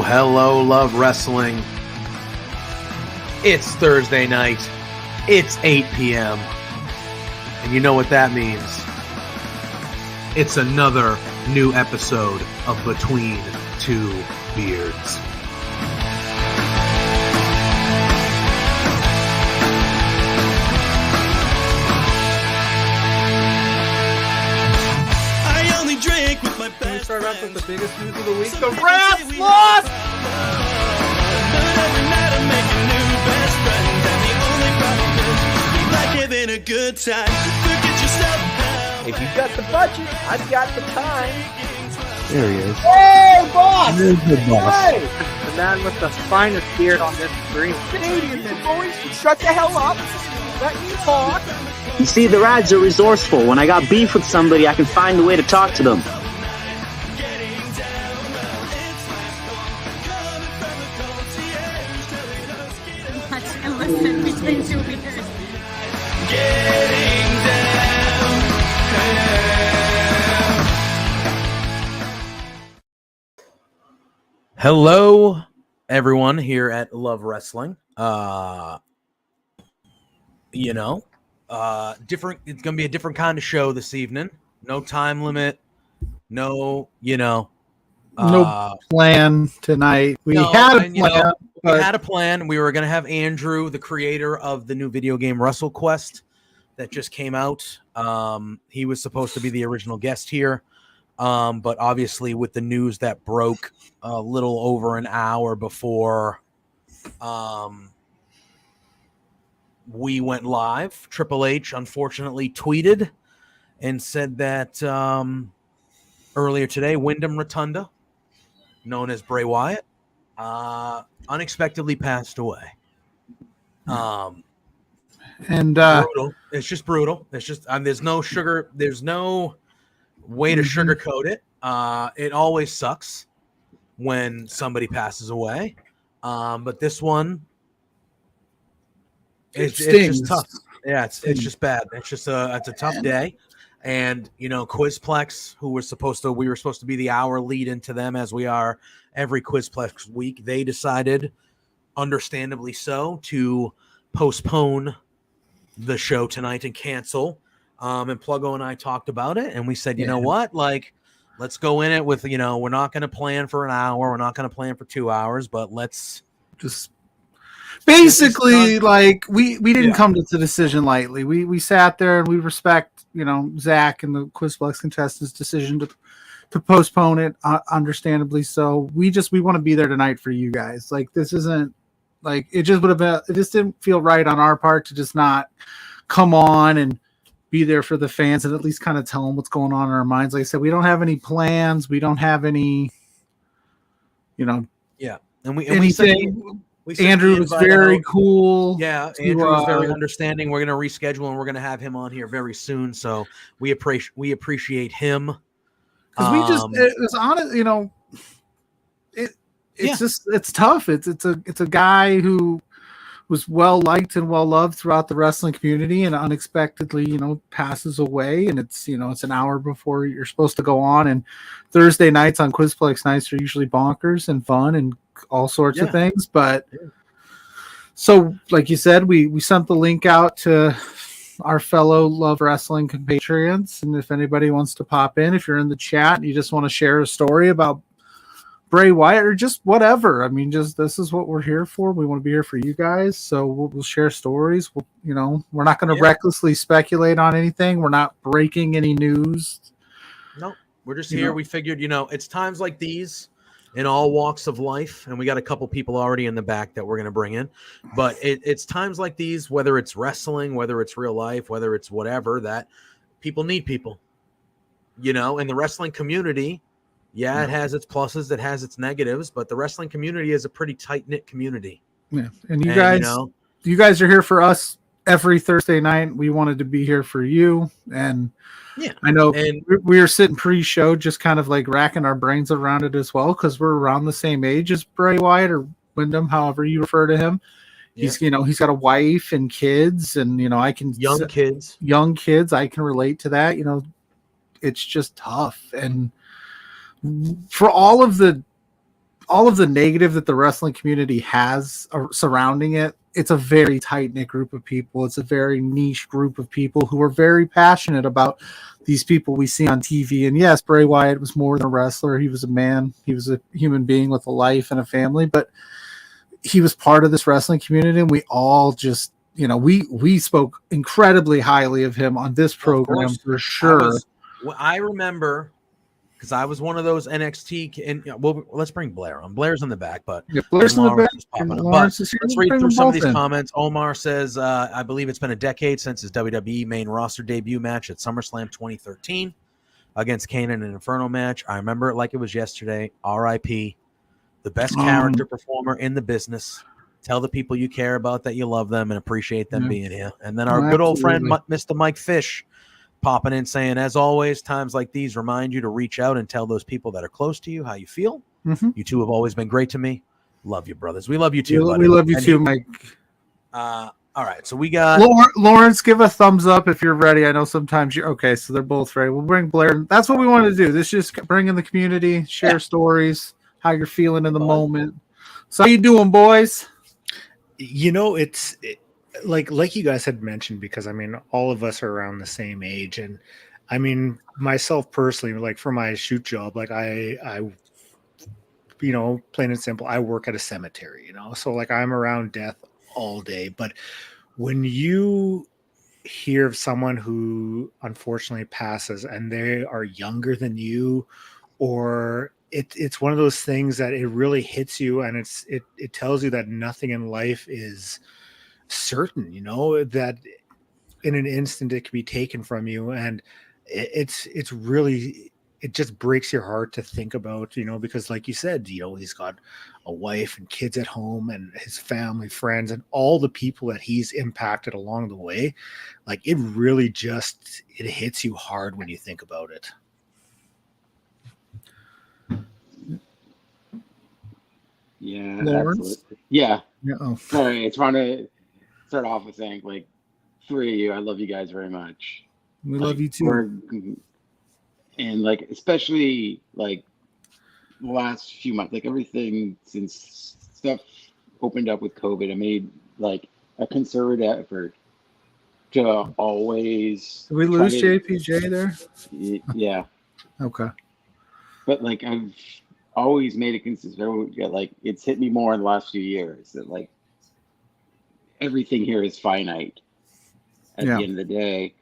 Hello, Love Wrestling. It's Thursday night. It's 8 p.m. And you know what that means. It's another new episode of Between Two Beards. Can we start off with the biggest news of the week? The Rats lost! But every night I'm making new best friends, and the only problem is we like having a good time. Forget yourself now. If you've got the budget, I've got the time. There he is. Hey, boss! There's the boss. Hey! The man with the finest beard on this screen. Canadian boys, shut the hell up. Let me talk. You see, the Rads are resourceful. When I got beef with somebody, I can find a way to talk to them. And listen between two beers. Getting down. Hello, everyone here at Love Wrestling. Different. It's going to be a different kind of show this evening. No time limit. No plan tonight. We had a plan. We had a plan. We were going to have Andrew, the creator of the new video game WrestleQuest that just came out. He was supposed to be the original guest here. But obviously with the news that broke a little over an hour before we went live, Triple H unfortunately tweeted and said that earlier today, Wyndham Rotunda, known as Bray Wyatt, unexpectedly passed away. And brutal. It's just brutal. It's just there's no sugar. There's no way to sugarcoat it. It always sucks when somebody passes away. But this one, it's just tough. Yeah, it's just bad. It's just it's a tough day. And Quizplex, we were supposed to be the hour lead into them, as we are every Quizplex week. They decided, understandably so, to postpone the show tonight and cancel. And Pluggo and I talked about it, and we said, you know what, let's go in it with, we're not going to plan for an hour, we're not going to plan for 2 hours, but let's just basically we didn't come to the decision lightly. We sat there and we respect Zach and the Quizplex contestants' decision to postpone it, understandably so. We want to be there tonight for you guys. This isn't it just would have been, it just didn't feel right on our part to just not come on and be there for the fans and at least kind of tell them what's going on in our minds. Like I said, we don't have any plans. We don't have any, And we said Andrew was very cool. Yeah, Andrew was very understanding. We're going to reschedule and we're going to have him on here very soon. So we appreciate him. Because it was honest, it's tough. It's a guy who was well liked and well loved throughout the wrestling community, and unexpectedly, passes away. And it's an hour before you're supposed to go on. And Thursday nights on Quizplex nights are usually bonkers and fun and all sorts of things. But so, like you said, we sent the link out to our fellow Love Wrestling compatriots, and if anybody wants to pop in, if you're in the chat and you just want to share a story about Bray Wyatt or just whatever, I mean, just this is what we're here for. We want to be here for you guys, so we'll share stories. We're not going to recklessly speculate on anything. We're not breaking any news. No, we're just here. We figured, it's times like these in all walks of life, and we got a couple people already in the back that we're going to bring in. But it's times like these, whether it's wrestling, whether it's real life, whether it's whatever, that people need people. You know, in the wrestling community, yeah, it has its pluses, it has its negatives, but the wrestling community is a pretty tight-knit community. Yeah, and you guys are here for us every Thursday night. We wanted to be here for you, and yeah, I know, and we were sitting pre-show, just kind of like racking our brains around it as well, because we're around the same age as Bray Wyatt or Wyndham, however you refer to him. Yeah. He's got a wife and kids, and I can young kids. I can relate to that. It's just tough, and for all of the negative that the wrestling community has surrounding it, it's a very tight-knit group of people. It's a very niche group of people who are very passionate about these people we see on TV. And yes, Bray Wyatt was more than a wrestler. He was a man. He was a human being with a life and a family, but he was part of this wrestling community, and we all just, we spoke incredibly highly of him on this program for sure. I remember, because I was one of those NXT, and let's bring Blair on. Blair's in the back, but Blair's in the back. Let's read through some of these comments. Omar says, I believe it's been a decade since his WWE main roster debut match at SummerSlam 2013 against Kane in an Inferno match. I remember it like it was yesterday. R.I.P. The best character performer in the business. Tell the people you care about that you love them and appreciate them being here. And then our good old friend, Mr. Mike Fish, popping in saying, as always, times like these remind you to reach out and tell those people that are close to you how you feel. Mm-hmm. You two have always been great to me. Love you, brothers. We love you too, buddy. We love you too, Mike. All right, so we got Laurence. Give a thumbs up if you're ready. I know sometimes you're okay, so they're both ready. We'll bring Blair. That's what we want to do. This is just bring in the community, share stories, how you're feeling in the moment. So how you doing, boys? It's like you guys had mentioned, because all of us are around the same age, and myself personally, like for my shoot job, like I plain and simple, I work at a cemetery, so like I'm around death all day. But when you hear of someone who unfortunately passes and they are younger than you, or it's one of those things that it really hits you, and it tells you that nothing in life is certain, that in an instant it can be taken from you. And it's really, it just breaks your heart to think about, because like you said, he's got a wife and kids at home and his family, friends, and all the people that he's impacted along the way. Like it really just, it hits you hard when you think about it. Yeah, Laurence? absolutely. Yeah. Oh. Sorry, I just want to start off with saying, like, three of you, I love you guys very much. We love you too. And like, especially like the last few months, like everything since stuff opened up with COVID, I made like a concerted effort to always. Did we lose JPJ there? Yeah. Okay. But like, I've always made a consistent, like it's hit me more in the last few years that like everything here is finite at the end of the day.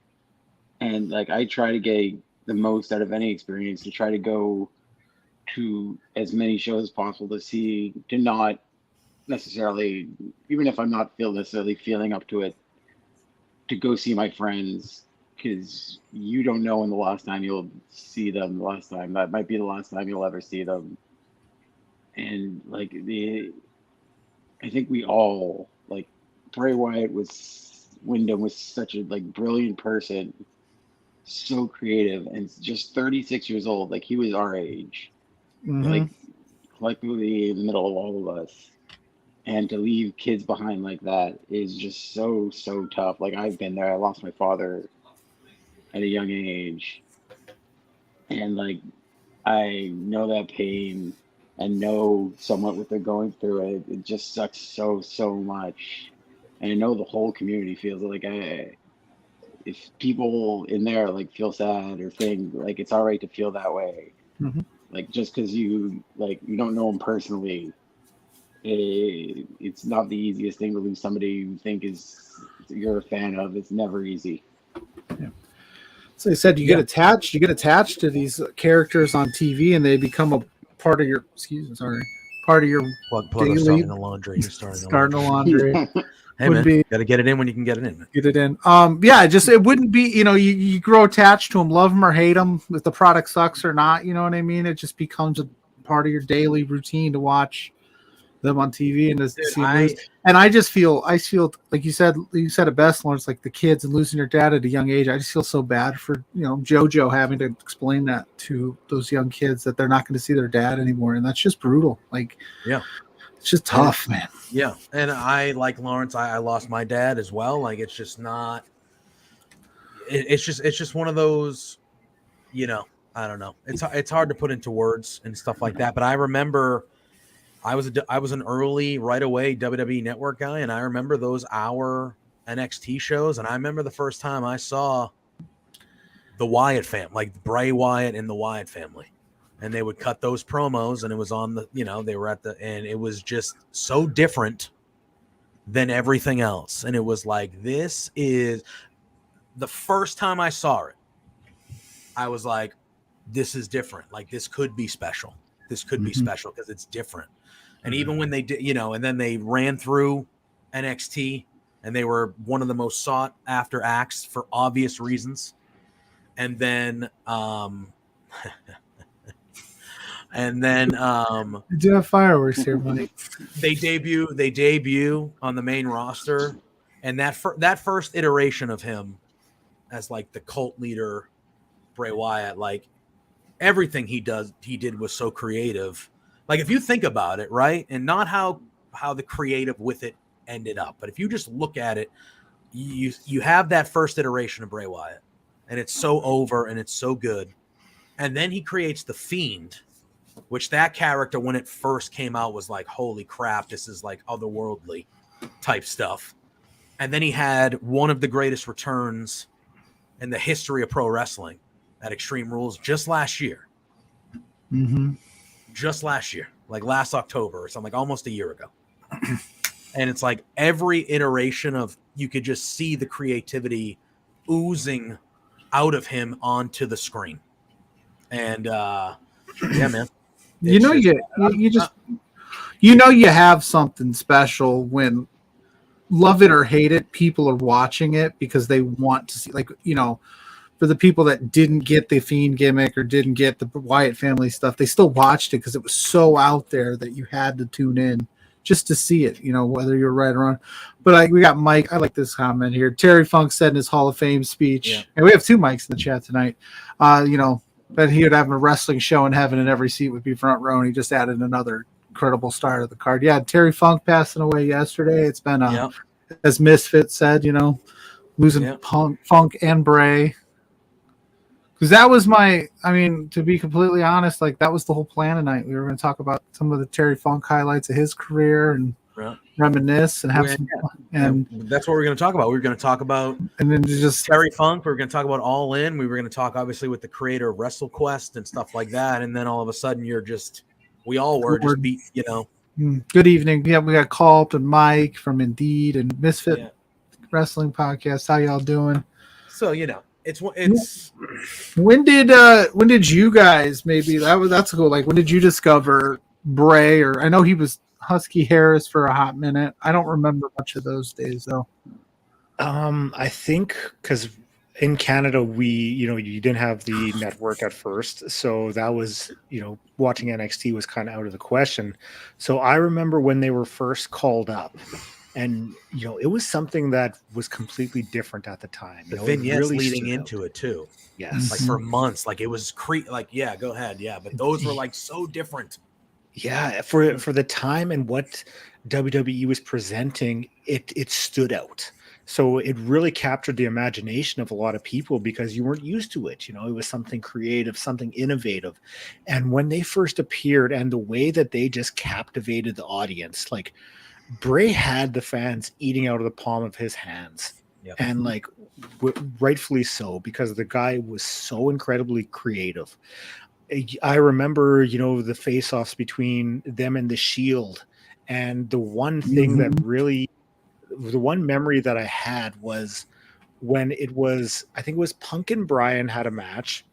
And like, I try to get the most out of any experience, to try to go to as many shows as possible to not necessarily, even if I'm not necessarily feeling up to it, to go see my friends, because you don't know when the last time you'll see them. That might be the last time you'll ever see them. And like I think we all, like, Bray Wyatt Wyndham was such a like brilliant person, so creative, and just 36 years old. Like he was our age, like collectively in the middle of all of us. And to leave kids behind like that is just so tough. Like I've been there. I lost my father at a young age, and like I know that pain and know somewhat what they're going through. It just sucks so much. And I know the whole community feels like, if people in there like feel sad or think like it's all right to feel that way, like just because you don't know them personally, it's not the easiest thing to lose somebody you think you're a fan of. It's never easy. Yeah. So they said you get attached to these characters on TV, and they become part of your part of your Pluggo daily starting the laundry. You're starting the starting laundry. the laundry. Hey, would man, be- got to get it in when you can get it in. Get it in. Yeah, just it wouldn't be, you grow attached to them, love them or hate them, if the product sucks or not, you know what I mean? It just becomes a part of your daily routine to watch them on TV and to see them lose. And I feel like you said it best, Laurence, like the kids and losing your dad at a young age. I just feel so bad for, JoJo having to explain that to those young kids that they're not going to see their dad anymore. And that's just brutal. Like, yeah, it's just tough, man. Yeah. And I, like Laurence, I lost my dad as well. Like, it's just not, it's just one of those, I don't know. It's hard to put into words and stuff like that. But I remember I was an early right away WWE Network guy, and I remember those hour NXT shows, and I remember the first time I saw the Wyatt family, like Bray Wyatt and the Wyatt family, and they would cut those promos, and it was on the, they were and it was just so different than everything else, and it was like, this is the first time I saw it, I was like, this is different. Like, this could be special. This could be special because it's different. And even when they did, and then they ran through NXT, and they were one of the most sought after acts for obvious reasons. And then, We do have fireworks here, buddy. they debut on the main roster, and that first iteration of him as like the cult leader, Bray Wyatt, like everything he did was so creative. Like, if you think about it, right, and not how the creative with it ended up, but if you just look at it, you have that first iteration of Bray Wyatt, and it's so over and it's so good, and then he creates the Fiend, which that character when it first came out was like, holy crap, this is like otherworldly type stuff, and then he had one of the greatest returns in the history of pro wrestling at Extreme Rules just last year. Just last year, like last October or something, like almost a year ago. And it's like every iteration of, you could just see the creativity oozing out of him onto the screen. And yeah, man. You have something special when, love it or hate it, people are watching it because they want to see, like, for the people that didn't get the Fiend gimmick or didn't get the Wyatt family stuff, they still watched it because it was so out there that you had to tune in just to see it, whether you're right or wrong. But we got Mike. I like this comment here. Terry Funk said in his Hall of Fame speech, and we have two mics in the chat tonight, that he would have a wrestling show in heaven and every seat would be front row, and he just added another incredible star to the card. Yeah, Terry Funk passing away yesterday. It's been, as Misfit said, losing Funk and Bray. Because that was to be completely honest, like, that was the whole plan tonight. We were going to talk about some of the Terry Funk highlights of his career and reminisce and have some fun. And that's what we're going to talk about. We're going to talk about, and then just Terry Funk. We're going to talk about All In. We were going to talk, obviously, with the creator of WrestleQuest and stuff like that. And then all of a sudden, we all were just beat, Good evening. Yeah, we got Culp and Mike from Indeed and Misfit Wrestling Podcast. How y'all doing? So, it's when did you guys, maybe that's cool. Like, when did you discover Bray? Or I know he was Husky Harris for a hot minute. I don't remember much of those days though. I think because in Canada you didn't have the network at first, so that was watching NXT was kind of out of the question. So I remember when they were first called up. And, it was something that was completely different at the time. The vignettes really leading into it, too. Yes. Like, for months. Like, it was go ahead. Yeah. But those were, like, so different. Yeah. For the time and what WWE was presenting, it stood out. So it really captured the imagination of a lot of people because you weren't used to it. It was something creative, something innovative. And when they first appeared and the way that they just captivated the audience, like, Bray had the fans eating out of the palm of his hands, and like rightfully so, because the guy was so incredibly creative. I remember, the face-offs between them and the Shield, and the one thing that really, the one memory that I had was when I think it was Punk and Bryan had a match,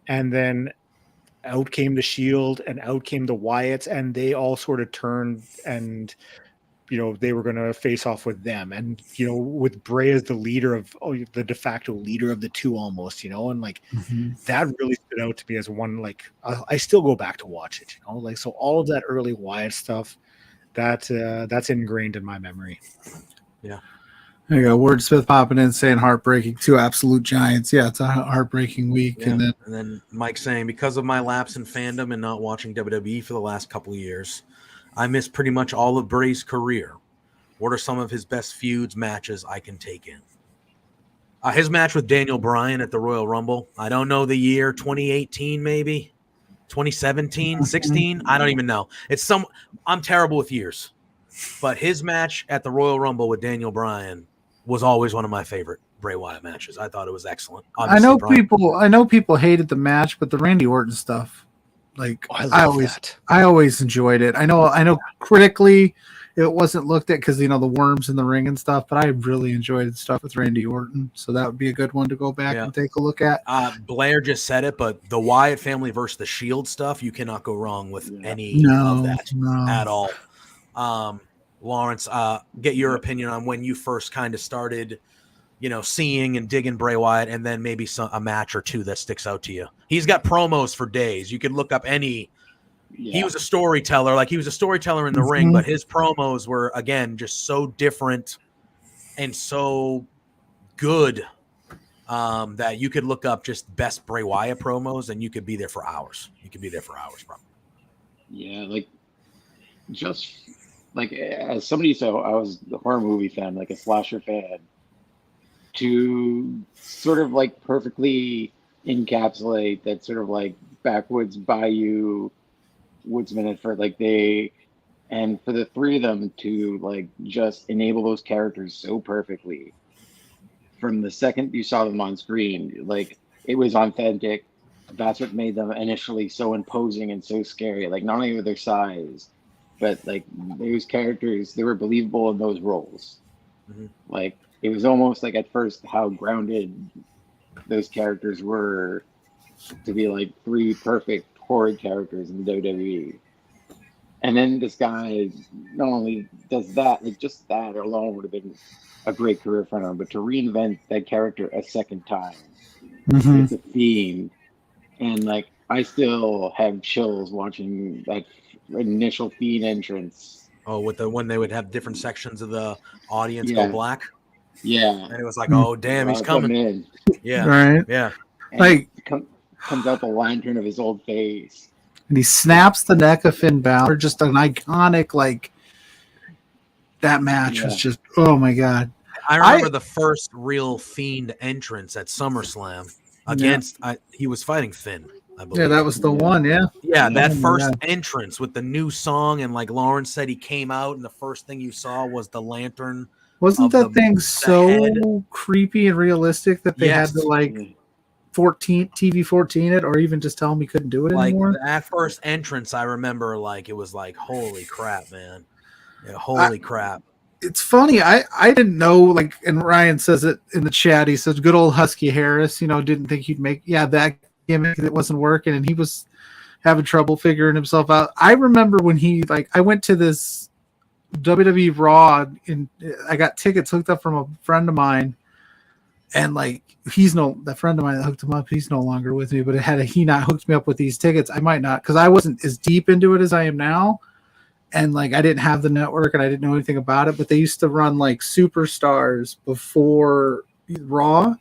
and then out came the Shield and out came the Wyatts, and they all sort of turned and they were going to face off with them. And, with Bray as the leader of the de facto leader of the two almost, and like that really stood out to me as one, like I still go back to watch it, like, so all of that early Wyatt stuff that's ingrained in my memory. Yeah. There you go. Wordsmith popping in saying heartbreaking. Two absolute giants. Yeah, it's a heartbreaking week. Yeah. And then Mike saying, because of my lapse in fandom and not watching WWE for the last couple of years, I missed pretty much all of Bray's career. What are some of his best feuds matches I can take in? His match with Daniel Bryan at the Royal Rumble. I don't know the year, 2018 maybe, 2017, 16. I don't even know. I'm terrible with years. But his match at the Royal Rumble with Daniel Bryan was always one of my favorite Bray Wyatt matches. I thought it was excellent. Obviously, I know people hated the match, but the Randy Orton stuff, like I always enjoyed it. I know critically it wasn't looked at because the worms in the ring and stuff, but I really enjoyed the stuff with Randy Orton. So that would be a good one to go back and take a look at. Blair just said it, but the Wyatt family versus the Shield stuff, you cannot go wrong with any of that at all. Laurence, get your opinion on when you first kind of started, seeing and digging Bray Wyatt, and then maybe a match or two that sticks out to you. He's got promos for days. You could look up any. Yeah. He was a storyteller, in the ring, but his promos were, again, just so different and so good that you could look up just best Bray Wyatt promos, and you could be there for hours. Probably. Yeah, as somebody, so I was a horror movie fan, like a slasher fan, to sort of like perfectly encapsulate that sort of like backwoods bayou woodsman effort, and for the three of them to like just enable those characters so perfectly from the second you saw them on screen, like it was authentic. That's what made them initially so imposing and so scary, like not only with their size, but like those characters, they were believable in those roles. Like it was almost like at first how grounded those characters were to be like three perfect horror characters in WWE. And then this guy not only does that, like just that alone would have been a great career for him, but to reinvent that character a second time, it's a theme. And like I still have chills watching that initial Fiend entrance. Oh, when they would have different sections of the audience go black. Yeah, and it was like, oh damn, he's coming in. Yeah, right. Yeah, and like comes out the lantern of his old face, and he snaps the neck of Finn Balor. Just an iconic, like that match was just, oh my god. I remember the first real Fiend entrance at SummerSlam against. He was fighting Finn. I believe. Yeah, that was the one. Yeah, that first entrance with the new song, and like Laurence said, he came out, and the first thing you saw was the lantern. Wasn't that thing so creepy and realistic that they had to like TV 14 it, or even just tell him he couldn't do it anymore? Like that first entrance, I remember like it was like, holy crap, man! Yeah, holy crap! It's funny. I didn't know, like, and Ryan says it in the chat. He says, "Good old Husky Harris, didn't think he'd make that gimmick that wasn't working, and he was having trouble figuring himself out." I remember when I went to this WWE Raw, and I got tickets hooked up from a friend of mine, and like that friend of mine that hooked him up, he's no longer with me, but had he not hooked me up with these tickets, I might not, because I wasn't as deep into it as I am now, and like I didn't have the network and I didn't know anything about it. But they used to run like Superstars before Raw,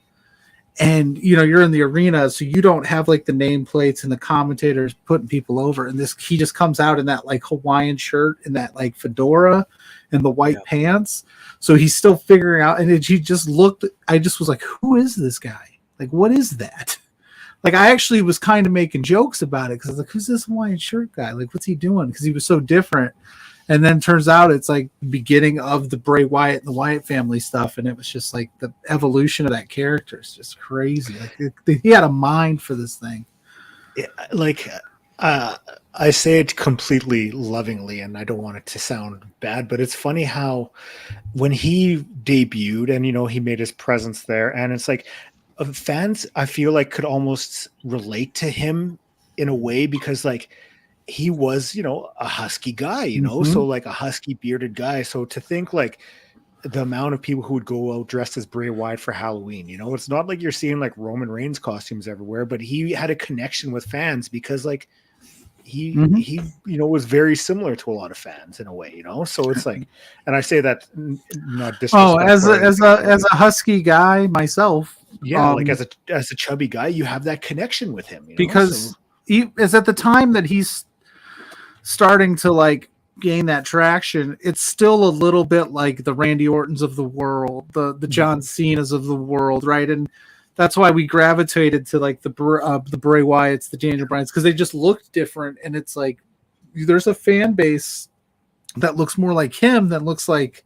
and you're in the arena, so you don't have like the nameplates and the commentators putting people over. And he just comes out in that like Hawaiian shirt and that like fedora and the white pants. So he's still figuring out. And he just looked. I just was like, who is this guy? Like, what is that? Like, I actually was kind of making jokes about it because I was like, who's this Hawaiian shirt guy? Like, what's he doing? Because he was so different. And then turns out it's like the beginning of the Bray Wyatt and the Wyatt family stuff. And it was just like the evolution of that character is just crazy. Like he had a mind for this thing. Yeah, like I say it completely lovingly, and I don't want it to sound bad, but it's funny how when he debuted and, he made his presence there, and it's like fans, I feel like, could almost relate to him in a way because like he was, you know, a husky guy, you know, so like a husky bearded guy. So to think like the amount of people who would go out dressed as Bray Wyatt for Halloween, you know, it's not like you're seeing like Roman Reigns costumes everywhere, but he had a connection with fans because like he you know was very similar to a lot of fans in a way, you know. So it's like, and I say that not disrespectful. As a husky guy myself, like as a chubby guy, you have that connection with him, you know? Because he is at the time that he's starting to like gain that traction. It's still a little bit like the Randy Ortons of the world, the John Cena's of the world, right? And that's why we gravitated to like the Bray Wyatts, the Daniel Bryans, because they just looked different. And it's like there's a fan base that looks more like him than looks like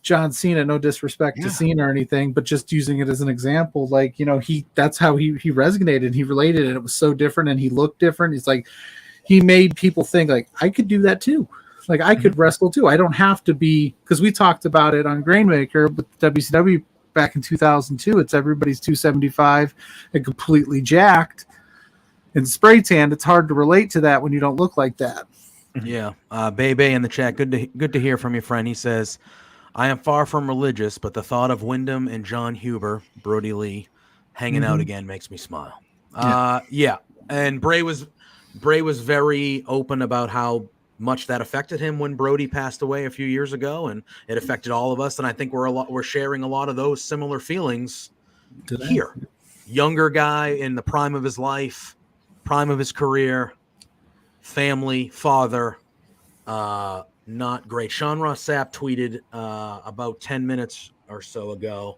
John Cena. No disrespect to Cena or anything, but just using it as an example, like, you know, that's how he resonated, he related, and it was so different, and he looked different. It's like he made people think like I could do that too. Like I could wrestle too. I don't have to be, because we talked about it on Grainmaker with WCW back in 2002. It's everybody's 275 and completely jacked and spray tanned. It's hard to relate to that when you don't look like that. Yeah. Bebe in the chat. Good to hear from your friend. He says, I am far from religious, but the thought of Wyndham and John Huber, Brody Lee, hanging out again makes me smile. Yeah. And Bray was very open about how much that affected him when Brody passed away a few years ago, and it affected all of us. And I think we're sharing a lot of those similar feelings here. Younger guy in the prime of his life, prime of his career, family, father, not great. Sean Ross Sapp tweeted about 10 minutes or so ago.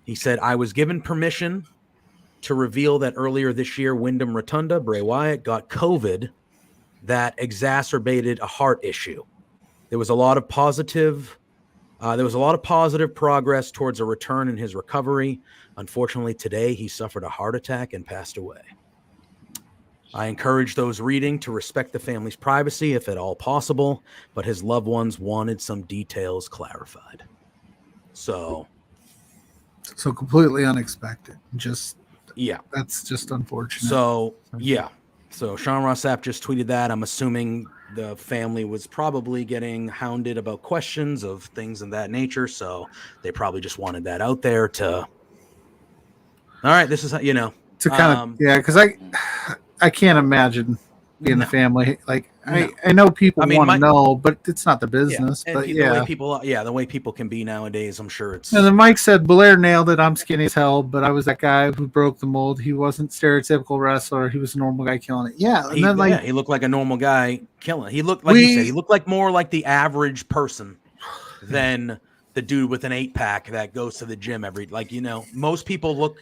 He said, I was given permission to reveal that earlier this year, Wyndham Rotunda, Bray Wyatt, got COVID that exacerbated a heart issue. There was a lot of positive progress towards a return in his recovery. Unfortunately, today he suffered a heart attack and passed away. I encourage those reading to respect the family's privacy if at all possible, but his loved ones wanted some details clarified. So completely unexpected. That's just unfortunate. So Sean Ross Sapp just tweeted that. I'm assuming the family was probably getting hounded about questions of things of that nature, so they probably just wanted that out there to. All right, this is how, you know, to kind of because I can't imagine being the family. Like I know people want to know, but it's not the business. Yeah. But the way people can be nowadays, I'm sure it's. And then Mike said Blair nailed it. I'm skinny as hell, but I was that guy who broke the mold. He wasn't stereotypical wrestler. He was a normal guy killing it. Yeah, and he looked like a normal guy killing it. He looked like you said. He looked like more like the average person than the dude with an 8-pack that goes to the gym most people look,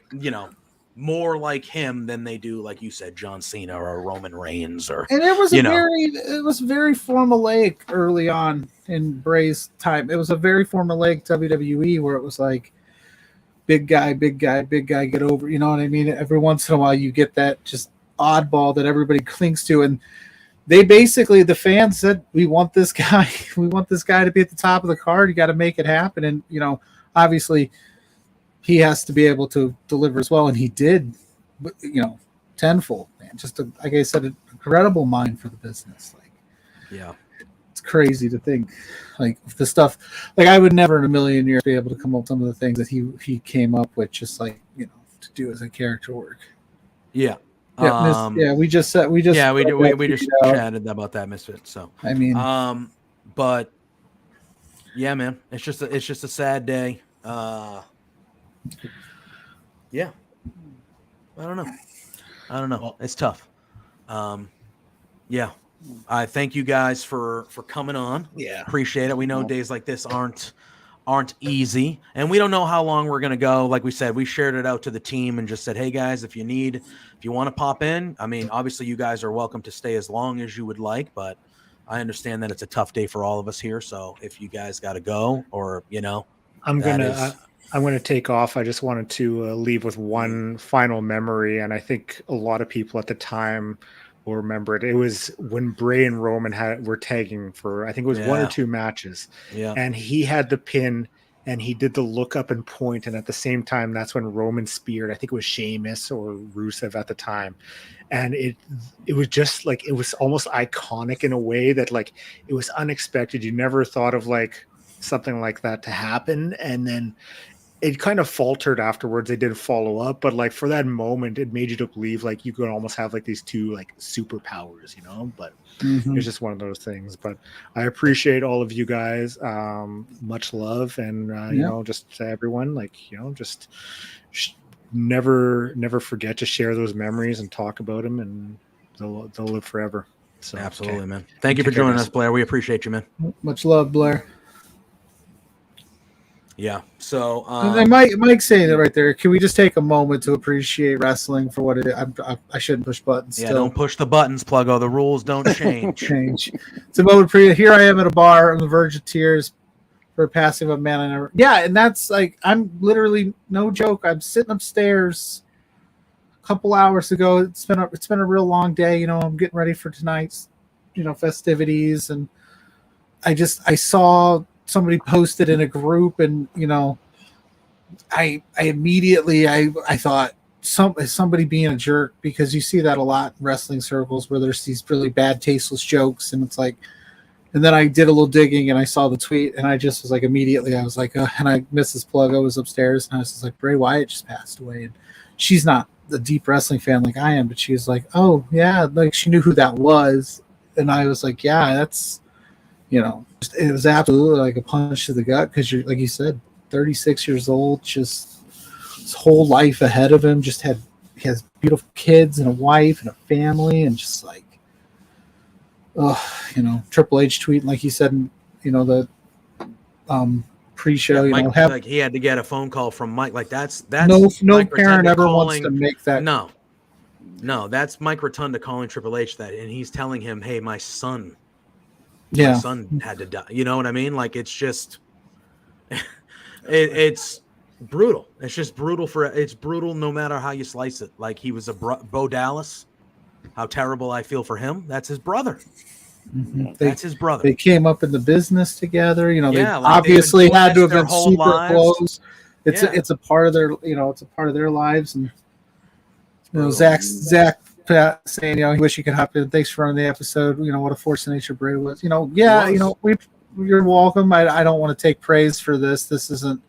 more like him than they do, like you said, John Cena or Roman Reigns and it was very formulaic early on in Bray's time. It was a very formulaic WWE where it was like big guy, get over, you know what I mean? Every once in a while you get that just oddball that everybody clings to, and they basically, the fans said, we want this guy to be at the top of the card. You got to make it happen. And obviously he has to be able to deliver as well, and he did, tenfold, man. Just like I said, an incredible mind for the business. It's crazy to think, like the stuff. Like I would never in a million years be able to come up with some of the things that he came up with, just like to do as a character work. Yeah. We just chatted about that, Misfit. So I mean, but yeah, man, it's just a sad day. Yeah, I don't know. It's tough. Yeah, I thank you guys for coming on. Yeah, appreciate it. We know days like this aren't easy, and we don't know how long we're gonna go. Like we said, we shared it out to the team and just said, hey guys, if you want to pop in, I mean, obviously you guys are welcome to stay as long as you would like, but I understand that it's a tough day for all of us here. So if you guys got to go, or I'm going to take off. I just wanted to leave with one final memory, and I think a lot of people at the time will remember it. It was when Bray and Roman were tagging for, I think it was 1 or 2 matches, and he had the pin and he did the look up and point, and at the same time, that's when Roman speared. I think it was Sheamus or Rusev at the time, and it was just like, it was almost iconic in a way that like it was unexpected. You never thought of like something like that to happen, and then it kind of faltered afterwards. They did follow up, but like for that moment, it made you to believe like you could almost have like these two like superpowers, you know. But it's just one of those things. But I appreciate all of you guys. Much love, and you know, just to everyone, like, you know, just never forget to share those memories and talk about them, and they'll live forever. So absolutely, man. Thank you for joining us, Blair. We appreciate you, man. Much love, Blair. Yeah. So Mike's saying it right there. Can we just take a moment to appreciate wrestling for what it is? I shouldn't push buttons. Yeah, still. don't push the buttons, Pluggo. The rules don't change. It's a moment for you. Here I am at a bar on the verge of tears for passing of a man I never. Yeah, and that's like, I'm literally, no joke, I'm sitting upstairs a couple hours ago. It's been a real long day. You know, I'm getting ready for tonight's, you know, festivities, and I saw somebody posted in a group, and you know, I immediately I thought somebody being a jerk, because you see that a lot in wrestling circles where there's these really bad tasteless jokes, and it's like, and then I did a little digging and I saw the tweet, and I just was like, immediately I was like, and Mrs. Pluggo was upstairs, and I was just like, Bray Wyatt just passed away, and she's not a deep wrestling fan like I am, but she was like, oh yeah, like she knew who that was, and I was like, yeah, that's, you know, it was absolutely like a punch to the gut, because you're, like you said, 36 years old, just his whole life ahead of him, he has beautiful kids and a wife and a family, and just like, you know, Triple H tweeting, like he said, you know, the pre-show, Mike, you know, like he had to get a phone call from Mike. Like that's no Mike parent Rotunda ever wants to make that. No, that's Mike Rotunda calling Triple H that, and he's telling him, hey, my son had to die. You know what I mean? Like, it's just it's brutal. It's just brutal it's brutal no matter how you slice it. Like, he was a Bo Dallas. How terrible I feel for him. That's his brother. That's his brother. They came up in the business together. You know, they like obviously had to have been super lives. close. It's a part of their, you know, it's a part of their lives. And you know, Zach saying, you know, he wish he could hop in. Thanks for running the episode. You know, what a force of nature Bray was. You know, you know, you're welcome. I don't want to take praise for this. This isn't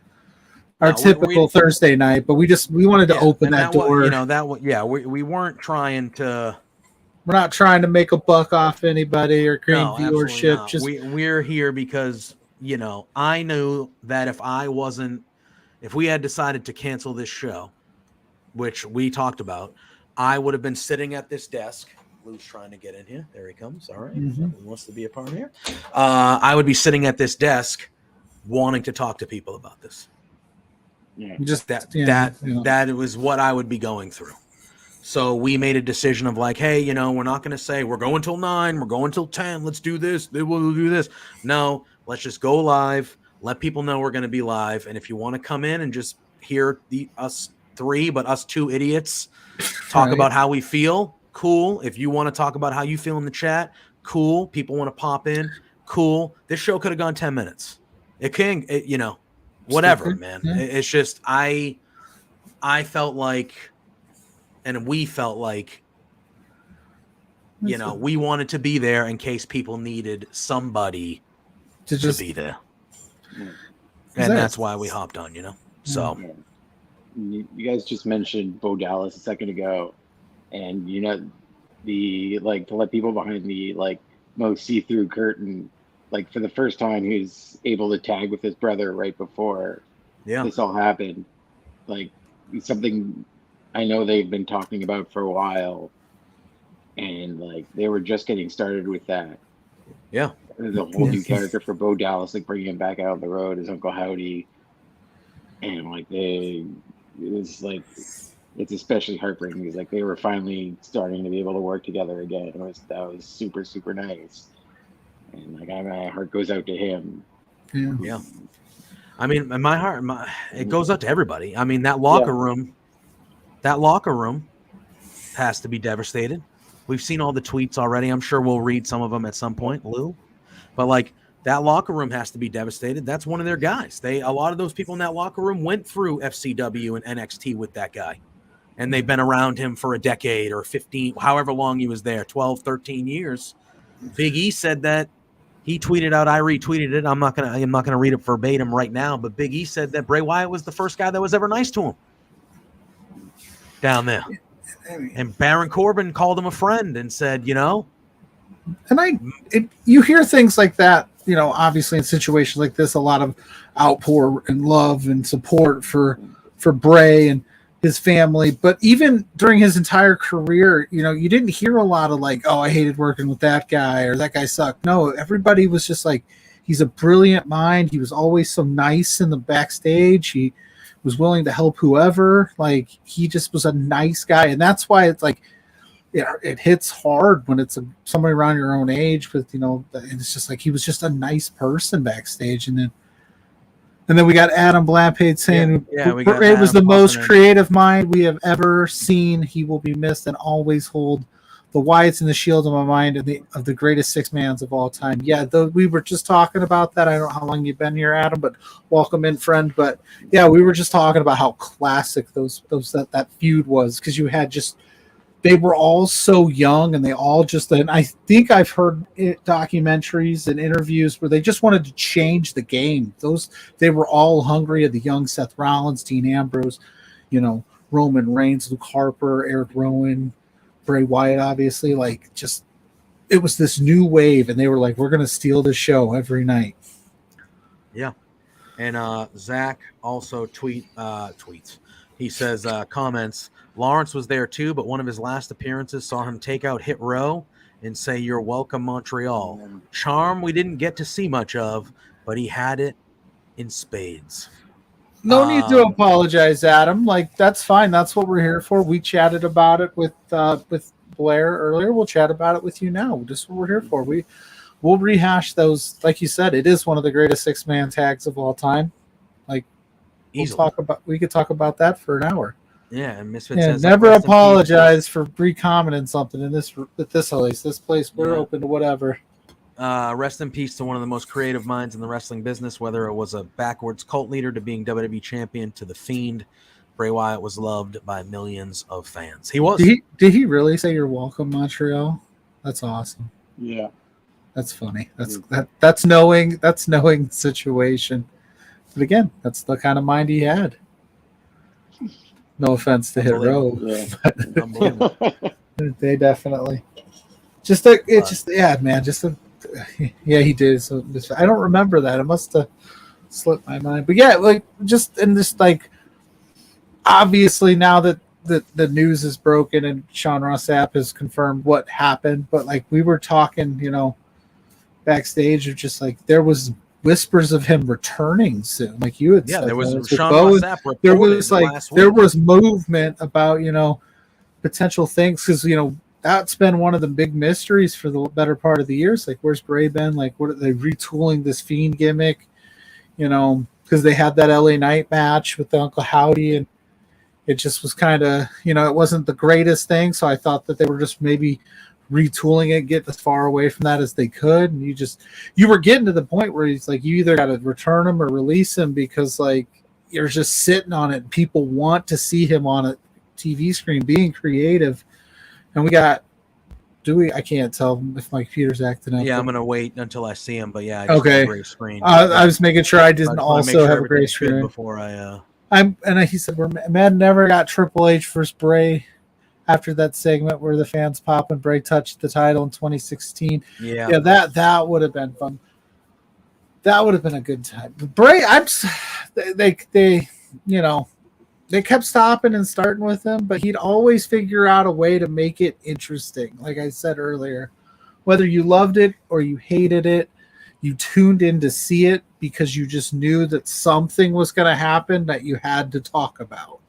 our typical Thursday night, but we wanted to open that door. You know, we weren't trying to. We're not trying to make a buck off anybody or create viewership. Just we're here because, you know, I knew that if we had decided to cancel this show, which we talked about, I would have been sitting at this desk. Lou's trying to get in here. There he comes. All right. He wants to be a part here. I would be sitting at this desk wanting to talk to people about this. Yeah. Just that was what I would be going through. So we made a decision of like, hey, you know, we're not going to say we're going till 9, we're going till 10. Let's do this. We'll do this. No, let's just go live. Let people know we're going to be live. And if you want to come in and just hear us three, but us two idiots talk about how we feel, cool. If you want to talk about how you feel in the chat, cool. People want to pop in, cool. This show could have gone 10 minutes. It can, you know, whatever, man. Yeah. It's just I felt like. And we felt like, you know, we wanted to be there in case people needed somebody to be there. And that's why we hopped on, you know. So you guys just mentioned Bo Dallas a second ago, and you know, the like to let people behind the like most see-through curtain, like for the first time he was able to tag with his brother right before this all happened. Like something I know they've been talking about for a while, and like they were just getting started with that. Yeah, there's a whole new character for Bo Dallas, like bringing him back out on the road as Uncle Howdy, and like it's especially heartbreaking because like they were finally starting to be able to work together again. That was super, super nice, and like my heart goes out to him. Yeah. I mean, my heart, it goes out to everybody. I mean, that locker room. That locker room has to be devastated. We've seen all the tweets already. I'm sure we'll read some of them at some point, Lou. But like that locker room has to be devastated. That's one of their guys. A lot of those people in that locker room went through FCW and NXT with that guy. And they've been around him for a decade or 15, however long he was there, 12, 13 years. Big E said that he tweeted out, I retweeted it. I'm not gonna read it verbatim right now, but Big E said that Bray Wyatt was the first guy that was ever nice to him down there. And Baron Corbin called him a friend and said, And you hear things like that, obviously in situations like this, a lot of outpour and love and support for Bray and his family. But even during his entire career, you didn't hear a lot of like, oh, I hated working with that guy or that guy sucked. No, everybody was just like, he's a brilliant mind. He was always so nice in the backstage. He was willing to help whoever. Like, he just was a nice guy. And that's why it's like, it hits hard when it's somebody around your own age with, it's just like, he was just a nice person backstage. And then we got Adam Blampade saying, Bray was the most creative mind we have ever seen. He will be missed and always hold the Wyatts and the Shield in my mind of the greatest six-mans of all time. Yeah, we were just talking about that. I don't know how long you've been here, Adam, but welcome in, friend. But yeah, we were just talking about how classic that feud was, because you had they were all so young, and they all and I think I've heard documentaries and interviews where they just wanted to change the game. They were all hungry of the young Seth Rollins, Dean Ambrose, Roman Reigns, Luke Harper, Eric Rowan, Bray Wyatt, obviously. Like, just, it was this new wave, and they were like, we're going to steal the show every night. Yeah. And Zach also tweets. He says, comments, Laurence was there too, but one of his last appearances saw him take out Hit Row and say, "You're welcome, Montreal." Charm we didn't get to see much of, but he had it in spades. No need to apologize, Adam. Like, that's fine. That's what we're here for. We chatted about it with Blair earlier. We'll chat about it with you now. Just what we're here for. We'll rehash those. Like you said, it is one of the greatest six-man tags of all time. Like, we could talk about that for an hour. Yeah, and Misfit says, never apologize for recommenting something at this place. This place, we're open to whatever. Rest in peace to one of the most creative minds in the wrestling business, whether it was a backwards cult leader to being WWE champion to the Fiend. Bray Wyatt was loved by millions of fans. He was. Did he really say, "You're welcome, Montreal"? That's awesome. Yeah. That's funny. That's knowing the situation. But again, that's the kind of mind he had. No offense to Hit Row, but they definitely he did. So I don't remember that. It must have slipped my mind. But yeah, like, obviously now that the news is broken and Sean Ross Sapp has confirmed what happened, but like, we were talking, backstage of just like, there was whispers of him returning soon, like you had said. There was Sean Ross Sapp reported there was movement about potential things, because that's been one of the big mysteries for the better part of the years. Like, where's Bray been? Like, what are they retooling this Fiend gimmick? Because they had that LA Knight match with Uncle Howdy, and it just was kind of it wasn't the greatest thing. So I thought that they were just maybe retooling it, get as far away from that as they could. And you were getting to the point where he's like, you either got to return him or release him, because like, you're just sitting on it. People want to see him on a TV screen being creative. And I can't tell if my computer's acting up. Yeah, I'm gonna wait until I see him. But yeah, okay. Gray screen. I was making sure I didn't also have a gray screen before I. He said, "Man never got Triple H versus Bray after that segment where the fans pop and Bray touched the title in 2016." Yeah, that would have been fun. That would have been a good time. Bray, they kept stopping and starting with him, but he'd always figure out a way to make it interesting. Like I said earlier, whether you loved it or you hated it, you tuned in to see it because you just knew that something was going to happen that you had to talk about.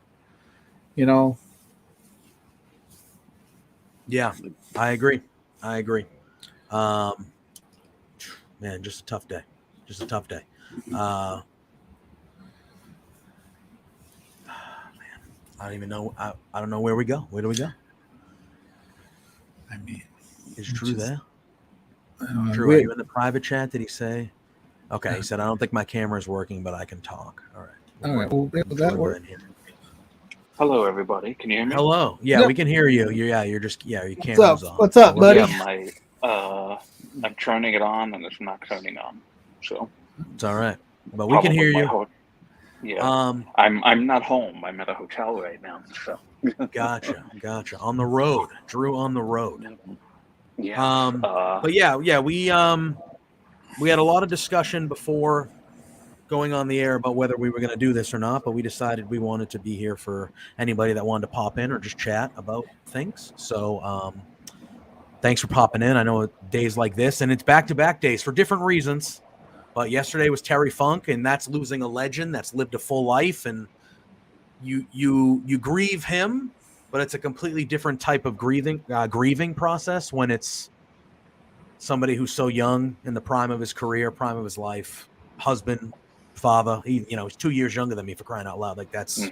Yeah, I agree. Man, just a tough day. I don't even know. I don't know where we go. Where do we go? I mean, is Drew there? Drew, are you in the private chat? Did he say? Okay, he said, I don't think my camera's working, but I can talk. All right. All right. Well, that work. Hello, everybody. Can you hear me? Hello. Yeah, Yep. we can hear you. Your What's camera's up? on. What's up, buddy? Yeah, I'm turning it on and it's not turning on. So It's all right. But we can hear you. Yeah. I'm not home. I'm at a hotel right now. So Gotcha. On the road. Drew on the road. Yeah. But yeah, we had a lot of discussion before going on the air about whether we were going to do this or not, but we decided we wanted to be here for anybody that wanted to pop in or just chat about things. So thanks for popping in. I know days like this, and it's back-to-back days for different reasons, but yesterday was Terry Funk, and that's losing a legend that's lived a full life, and you grieve him, but it's a completely different type of grieving process when it's somebody who's so young, in the prime of his career, prime of his life, husband, father. He's 2 years younger than me, for crying out loud. Like that's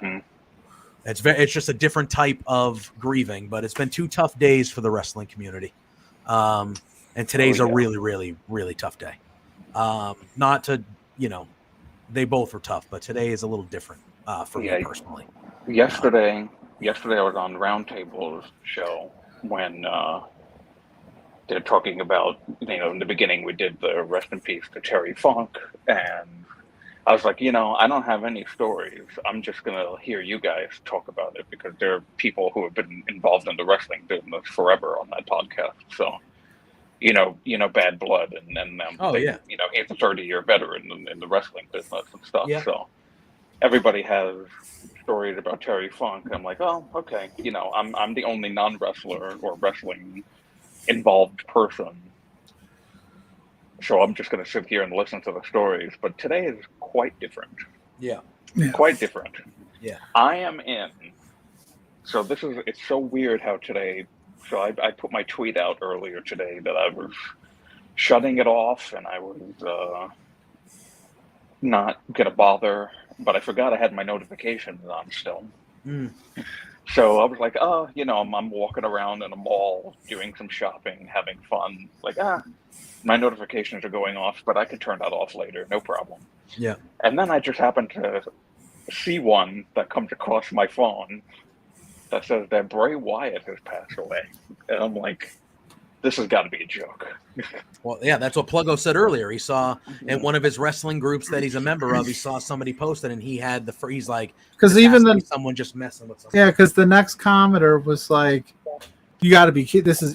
it's just a different type of grieving. But it's been 2 tough days for the wrestling community, and today's a really, really, really tough day. Not to they both were tough, but today is a little different for me personally. Yesterday I was on Roundtable's show when they're talking about, in the beginning we did the rest in peace to Terry Funk, and I was like, I don't have any stories. I'm just going to hear you guys talk about it because there are people who have been involved in the wrestling business forever on that podcast. So, bad blood and he's a 30-year veteran in the wrestling business and stuff. Yeah. So everybody has stories about Terry Funk. I'm like, oh, okay. I'm the only non-wrestler or wrestling involved person, so I'm just going to sit here and listen to the stories. But today is quite different. Yeah. Quite different. Yeah. I am in. So it's so weird how today. So I put my tweet out earlier today that I was shutting it off and I was not going to bother, but I forgot I had my notifications on still. So I was like, I'm walking around in a mall, doing some shopping, having fun. Like, my notifications are going off, but I can turn that off later, no problem. Yeah. And then I just happened to see one that comes across my phone that says that Bray Wyatt has passed away. And I'm like, this has got to be a joke. Well, yeah, that's what Pluggo said earlier. He saw in one of his wrestling groups that he's a member of, he saw somebody posted, and he had he's like, because even someone just messing with something. Yeah, because the next commenter was like, you got to be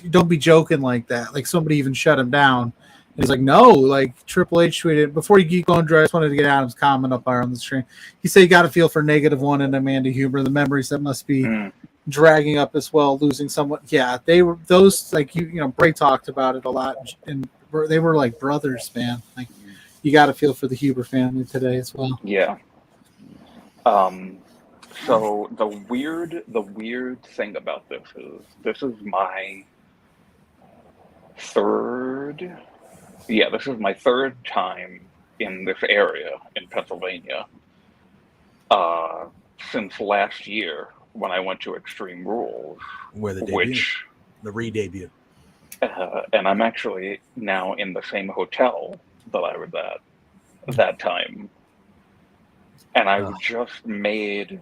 don't be joking like that. Like somebody even shut him down. And he's like, no, like Triple H tweeted before you keep going, Drew, I just wanted to get Adam's comment up there on the stream. He said you got to feel for -1 and Amanda Huber, the memories that must be dragging up as well, losing someone. Yeah, they were those, like Bray talked about it a lot, and they were like brothers, man. Like you got to feel for the Huber family today as well. Yeah. So the weird thing about this is my third. Yeah, this is my third time in this area in Pennsylvania since last year when I went to Extreme Rules, where the re-debut. And I'm actually now in the same hotel that I was at that time. And I just made,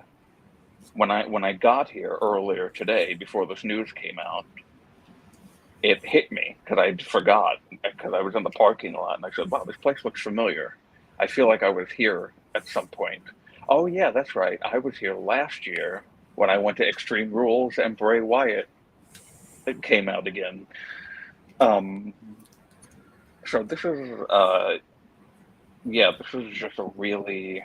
when I got here earlier today, before this news came out, it hit me because I forgot, because I was in the parking lot and I said, wow, this place looks familiar. I feel like I was here at some point. Oh yeah, that's right. I was here last year when I went to Extreme Rules and Bray Wyatt came out again. So this is, this is just a really,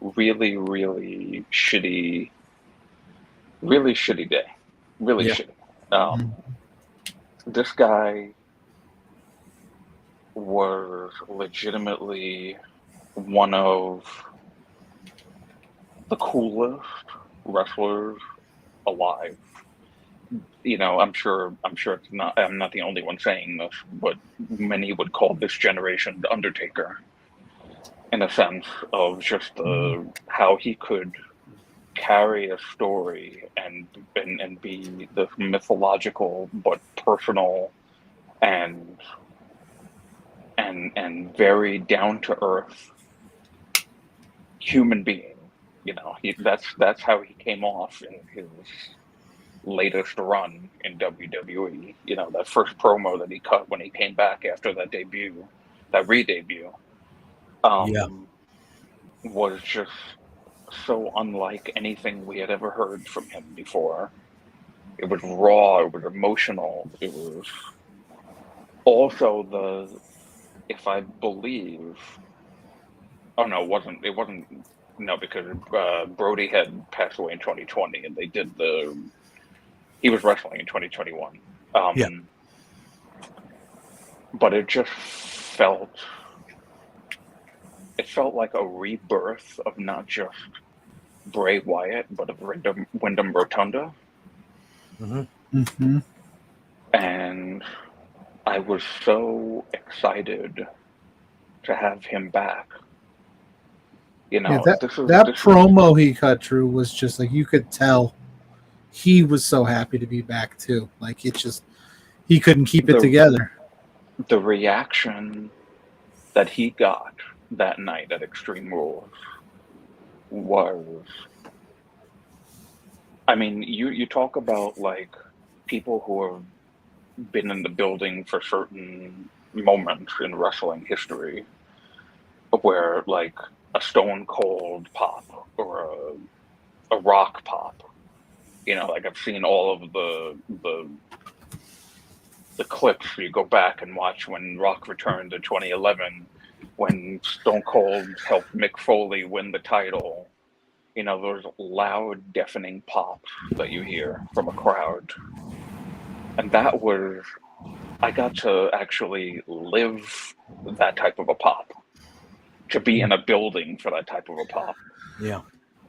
really, really shitty day. Really shitty. This guy was legitimately one of the coolest wrestlers alive. I'm sure it's not. I'm not the only one saying this, but many would call this generation the Undertaker, in a sense of just how he could carry a story and be the mythological but personal and and very down to earth human being. You know, that's how he came off in his latest run in WWE. You know, that first promo that he cut when he came back after that debut, that re-debut, was just so unlike anything we had ever heard from him before. It was raw, it was emotional, it was also if I believe, oh no, it wasn't, no, because Brody had passed away in 2020 and he was wrestling in 2021. But it just felt like a rebirth of not just Bray Wyatt, but of Wyndham Rotunda. And I was so excited to have him back. You know, that promo he cut, Drew, was just like, you could tell he was so happy to be back too. Like, it just, he couldn't keep it together. The reaction that he got that night at Extreme Rules was, I mean, you talk about like people who have been in the building for certain moments in wrestling history where like a Stone Cold pop or a Rock pop. You know, like I've seen all of the clips. You go back and watch when Rock returned in 2011, when Stone Cold helped Mick Foley win the title. You know, those loud, deafening pops that you hear from a crowd. And that was, I got to actually live that type of a pop. To be in a building for that type of a pop. Yeah.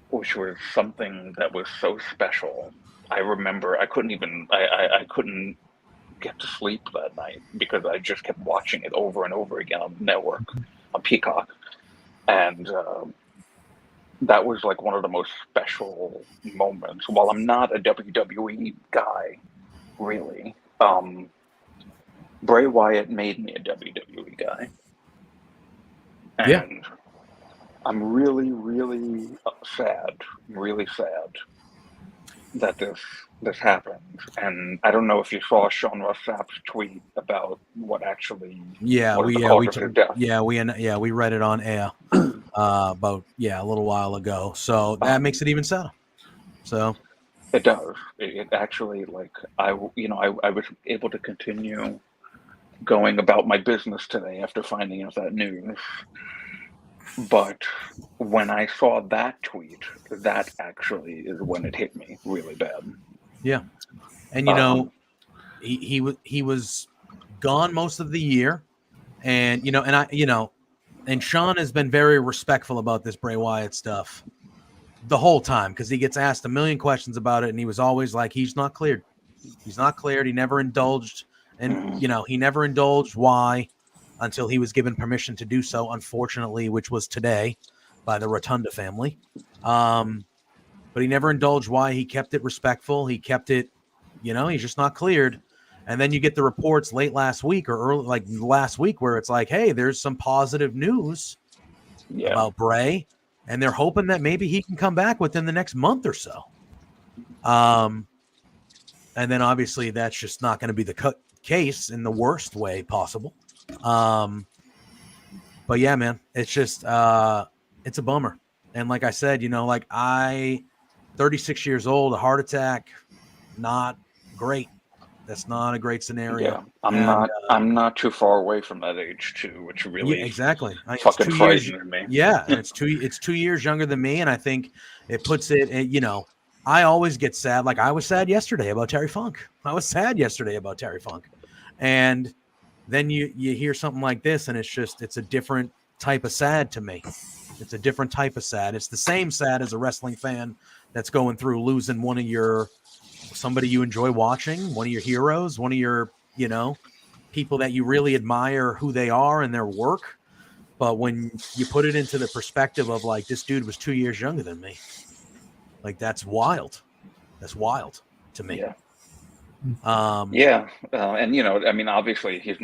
Which was something that was so special. I remember I couldn't get to sleep that night because I just kept watching it over and over again on the network, on Peacock. And that was like one of the most special moments. While I'm not a WWE guy, really, Bray Wyatt made me a WWE guy. And I'm really, really sad that this happened. And I don't know if you saw Sean Ross Sapp's tweet about what actually we read it on air about a little while ago. So that makes it even sadder. So it does. It actually, like, I was able to continue going about my business today after finding out that news. But when I saw that tweet, that actually is when it hit me really bad. Yeah. And you know, he was gone most of the year. And and Sean has been very respectful about this Bray Wyatt stuff the whole time, because he gets asked a million questions about it, and he was always like, he's not cleared. He's not cleared. He never indulged. And he never indulged why until he was given permission to do so, unfortunately, which was today by the Rotunda family. But he never indulged why. He kept it respectful. He kept it, he's just not cleared. And then you get the reports late last week or early, like last week, where it's like, hey, there's some positive news about Bray, and they're hoping that maybe he can come back within the next month or so. And then obviously that's just not going to be the case in the worst way possible. But yeah, man, it's just it's a bummer. And like I said, 36 years old, a heart attack, not great. That's not a great scenario. Yeah, I'm not too far away from that age too, which really exactly fucking frightening me. Yeah, and it's 2 years younger than me, and I think it puts it. I always get sad. Like I was sad yesterday about Terry Funk. And then you hear something like this, and it's a different type of sad to me. It's a different type of sad. It's the same sad as a wrestling fan that's going through losing somebody you enjoy watching, one of your heroes, one of your, people that you really admire who they are and their work. But when you put it into the perspective of like, this dude was 2 years younger than me, like that's wild. That's wild to me. Yeah. And obviously he's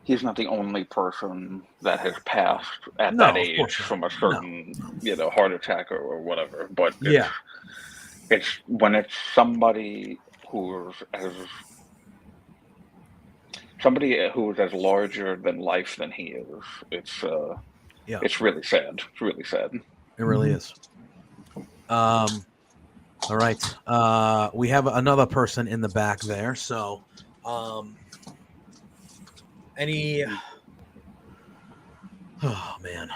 he's not the only person that has passed at No, that of age course not. from a certain, heart attack or whatever. But Yeah. it's when it's somebody who's as larger than life than he is. It's really sad. It's really sad. It really is. All right. We have another person in the back there. So, oh man,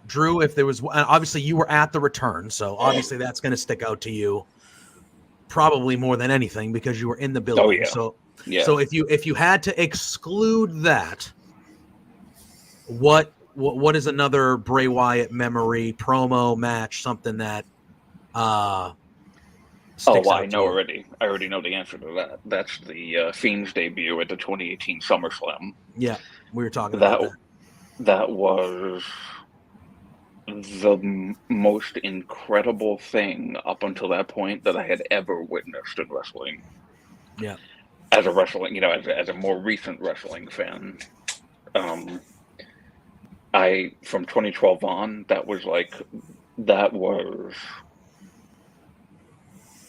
Drew, if there was, obviously you were at the return, so obviously that's going to stick out to you probably more than anything because you were in the building. Oh, yeah. So Yeah. So if you had to exclude that, what is another Bray Wyatt memory, promo, match, something that sticks out I to know you? already. I already know the answer to that. That's the Fiend's debut at the 2018 SummerSlam. Yeah, we were talking about that. That was the most incredible thing up until that point that I had ever witnessed in wrestling. Yeah. As a wrestling, as a more recent wrestling fan, from 2012 on, that was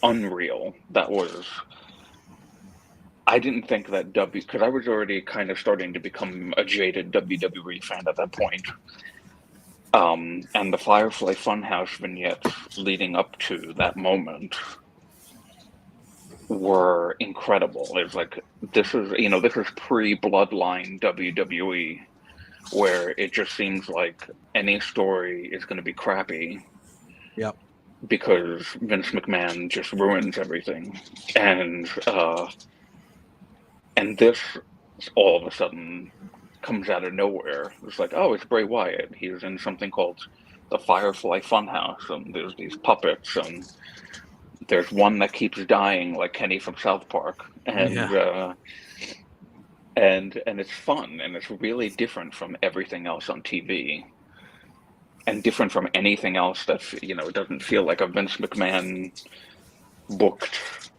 unreal. I didn't think that because I was already kind of starting to become a jaded WWE fan at that point. And the Firefly Funhouse vignettes leading up to that moment were incredible. It's like this is pre-Bloodline WWE, where it just seems like any story is going to be crappy. Yep. Because Vince McMahon just ruins everything, and this all of a sudden comes out of nowhere. It's like, oh, it's Bray Wyatt. He's in something called the Firefly Funhouse, and there's these puppets, and there's one that keeps dying, like Kenny from South Park, and and it's fun, and it's really different from everything else on TV, and different from anything else that it doesn't feel like a Vince McMahon booked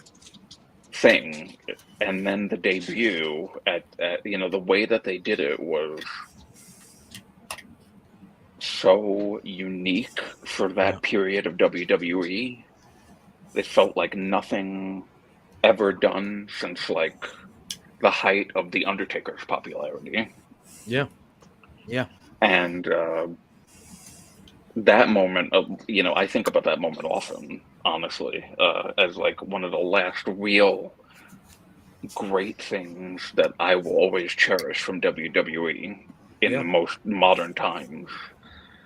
thing. And then the debut at the way that they did it was so unique for that period of WWE. It felt like nothing ever done since like the height of the Undertaker's popularity. Yeah. And that moment, I think about that moment often, honestly, as like one of the last real great things that I will always cherish from WWE in the most modern times.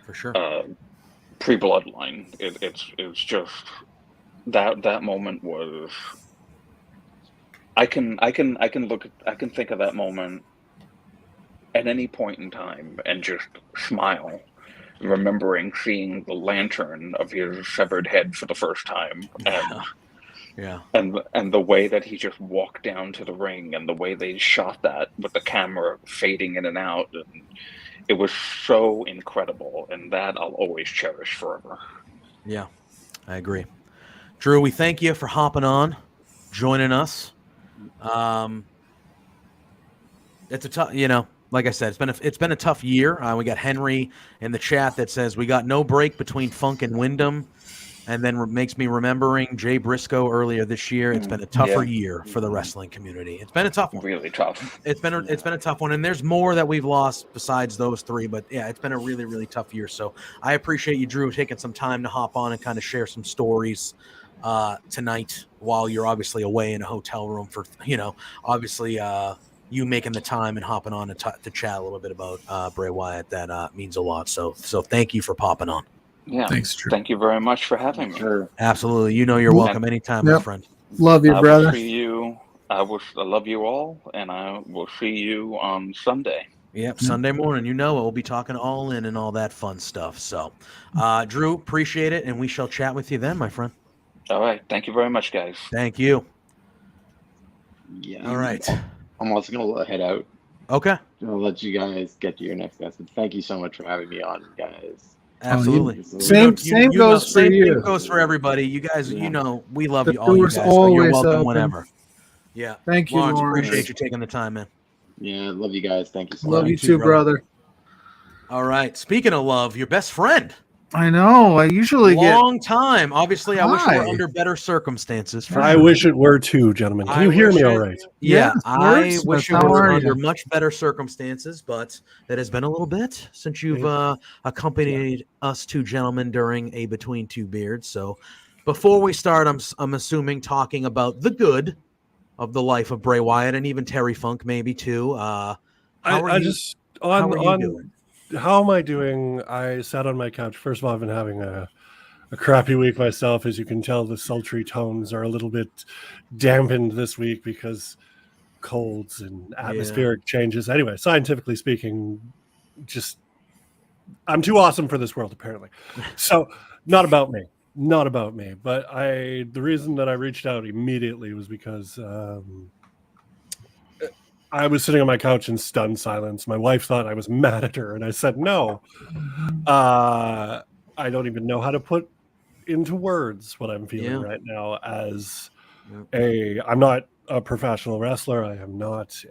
For sure. Pre-Bloodline, it's just that moment was. I can think of that moment at any point in time and just smile, remembering seeing the lantern of his severed head for the first time, and the way that he just walked down to the ring, and the way they shot that with the camera fading in and out, and it was so incredible, and that I'll always cherish forever. Yeah, I agree. Drew, we thank you for hopping on, joining us. It's a tough, like I said, it's been a tough year. We got Henry in the chat that says we got no break between Funk and Wyndham, and then makes me remembering Jay Briscoe earlier this year. It's been a tougher year for the wrestling community. It's been a tough one. Really tough. It's been a tough one, and there's more that we've lost besides those three. But yeah, it's been a really, really tough year. So I appreciate you, Drew, taking some time to hop on and kind of share some stories tonight while you're obviously away in a hotel room for obviously you making the time and hopping on to chat a little bit about Bray Wyatt. That means a lot. So thank you for popping on. Yeah, thanks, Drew. Thank you very much for having me. Absolutely, you're welcome anytime, my friend. Love you, brother. I will see you. I love you all, and I will see you on Sunday. Yep, Sunday morning. We'll be talking all in and all that fun stuff. So, Drew, appreciate it, and we shall chat with you then, my friend. All right. Thank you very much, guys. Thank you. Yeah. All right. I'm also going to head out. Okay. I'll let you guys get to your next guest. But thank you so much for having me on, guys. Absolutely. Same goes for you. Same goes for everybody. You guys, we love you all. The You door's guys. So you're always welcome open. whenever. Yeah. Thank you, Laurence. Laurence. Appreciate you taking the time, man. Yeah, love you guys. Thank you so Love much. you too, brother. All right. Speaking of love, your best friend. I know. I usually Long time. Obviously, I wish we were Hi. under better circumstances. I wish it were too, gentlemen. Can you hear me all right? Yeah, Yes, I Wordsmith, wish it how were are under you? much better circumstances, but it has been a little bit since you've accompanied us two gentlemen during a Between Two Beards. So before we start, I'm assuming talking about the good of the life of Bray Wyatt and even Terry Funk maybe too. How are you doing? How am I doing? I sat on my couch. First of all, I've been having a crappy week myself. As you can tell, the sultry tones are a little bit dampened this week because colds and atmospheric changes. Anyway, scientifically speaking, just I'm too awesome for this world, apparently. So not about me. But the reason that I reached out immediately was because I was sitting on my couch in stunned silence. My wife thought I was mad at her, and I said, no. I don't even know how to put into words what I'm feeling right now as I'm not a professional wrestler. I am not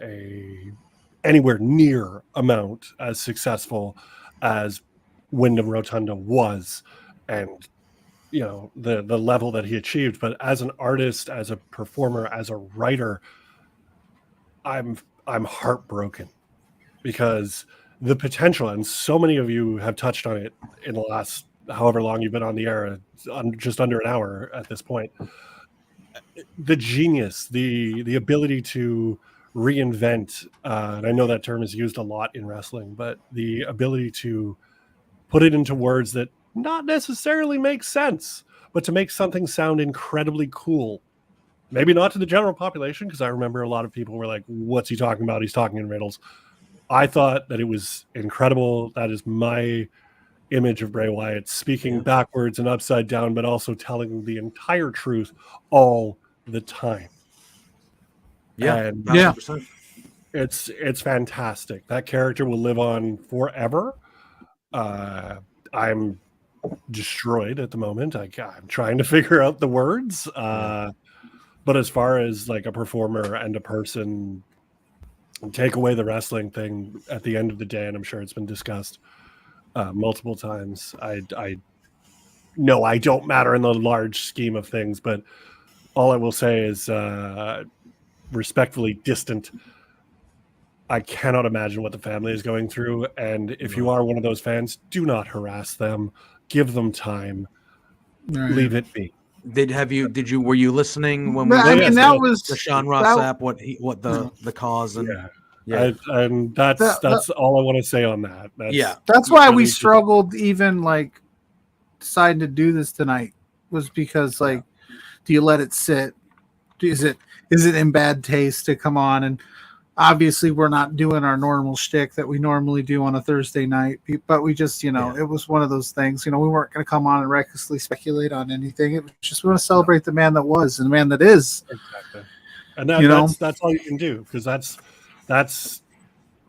anywhere near amount as successful as Wyndham Rotunda was, and the level that he achieved. But as an artist, as a performer, as a writer, I'm heartbroken because the potential, and so many of you have touched on it in the last however long you've been on the air, just under an hour at this point. The genius, the ability to reinvent, and I know that term is used a lot in wrestling, but the ability to put it into words that not necessarily make sense, but to make something sound incredibly cool. Maybe not to the general population, because I remember a lot of people were like, what's he talking about? He's talking in riddles. I thought that it was incredible. That is my image of Bray Wyatt, speaking backwards and upside down, but also telling the entire truth all the time. And it's fantastic. That character will live on forever. I'm destroyed at the moment. I'm trying to figure out the words. But as far as like a performer and a person, take away the wrestling thing at the end of the day, and I'm sure it's been discussed multiple times. I know I don't matter in the large scheme of things, but all I will say is respectfully distant. I cannot imagine what the family is going through. And if you are one of those fans, do not harass them. Give them time. Leave it be. Were you listening when I mean, that was the Sean Ross Sapp, what the cause and and that's all I want to say on that. That's why we struggled even like deciding to do this tonight, was because like, do you let it sit? Is it in bad taste to come on? And obviously we're not doing our normal shtick that we normally do on a Thursday night, but we just, it was one of those things, we weren't going to come on and recklessly speculate on anything. It was just, we want to celebrate the man that was and the man that is. Exactly. And that's all you can do, because that's,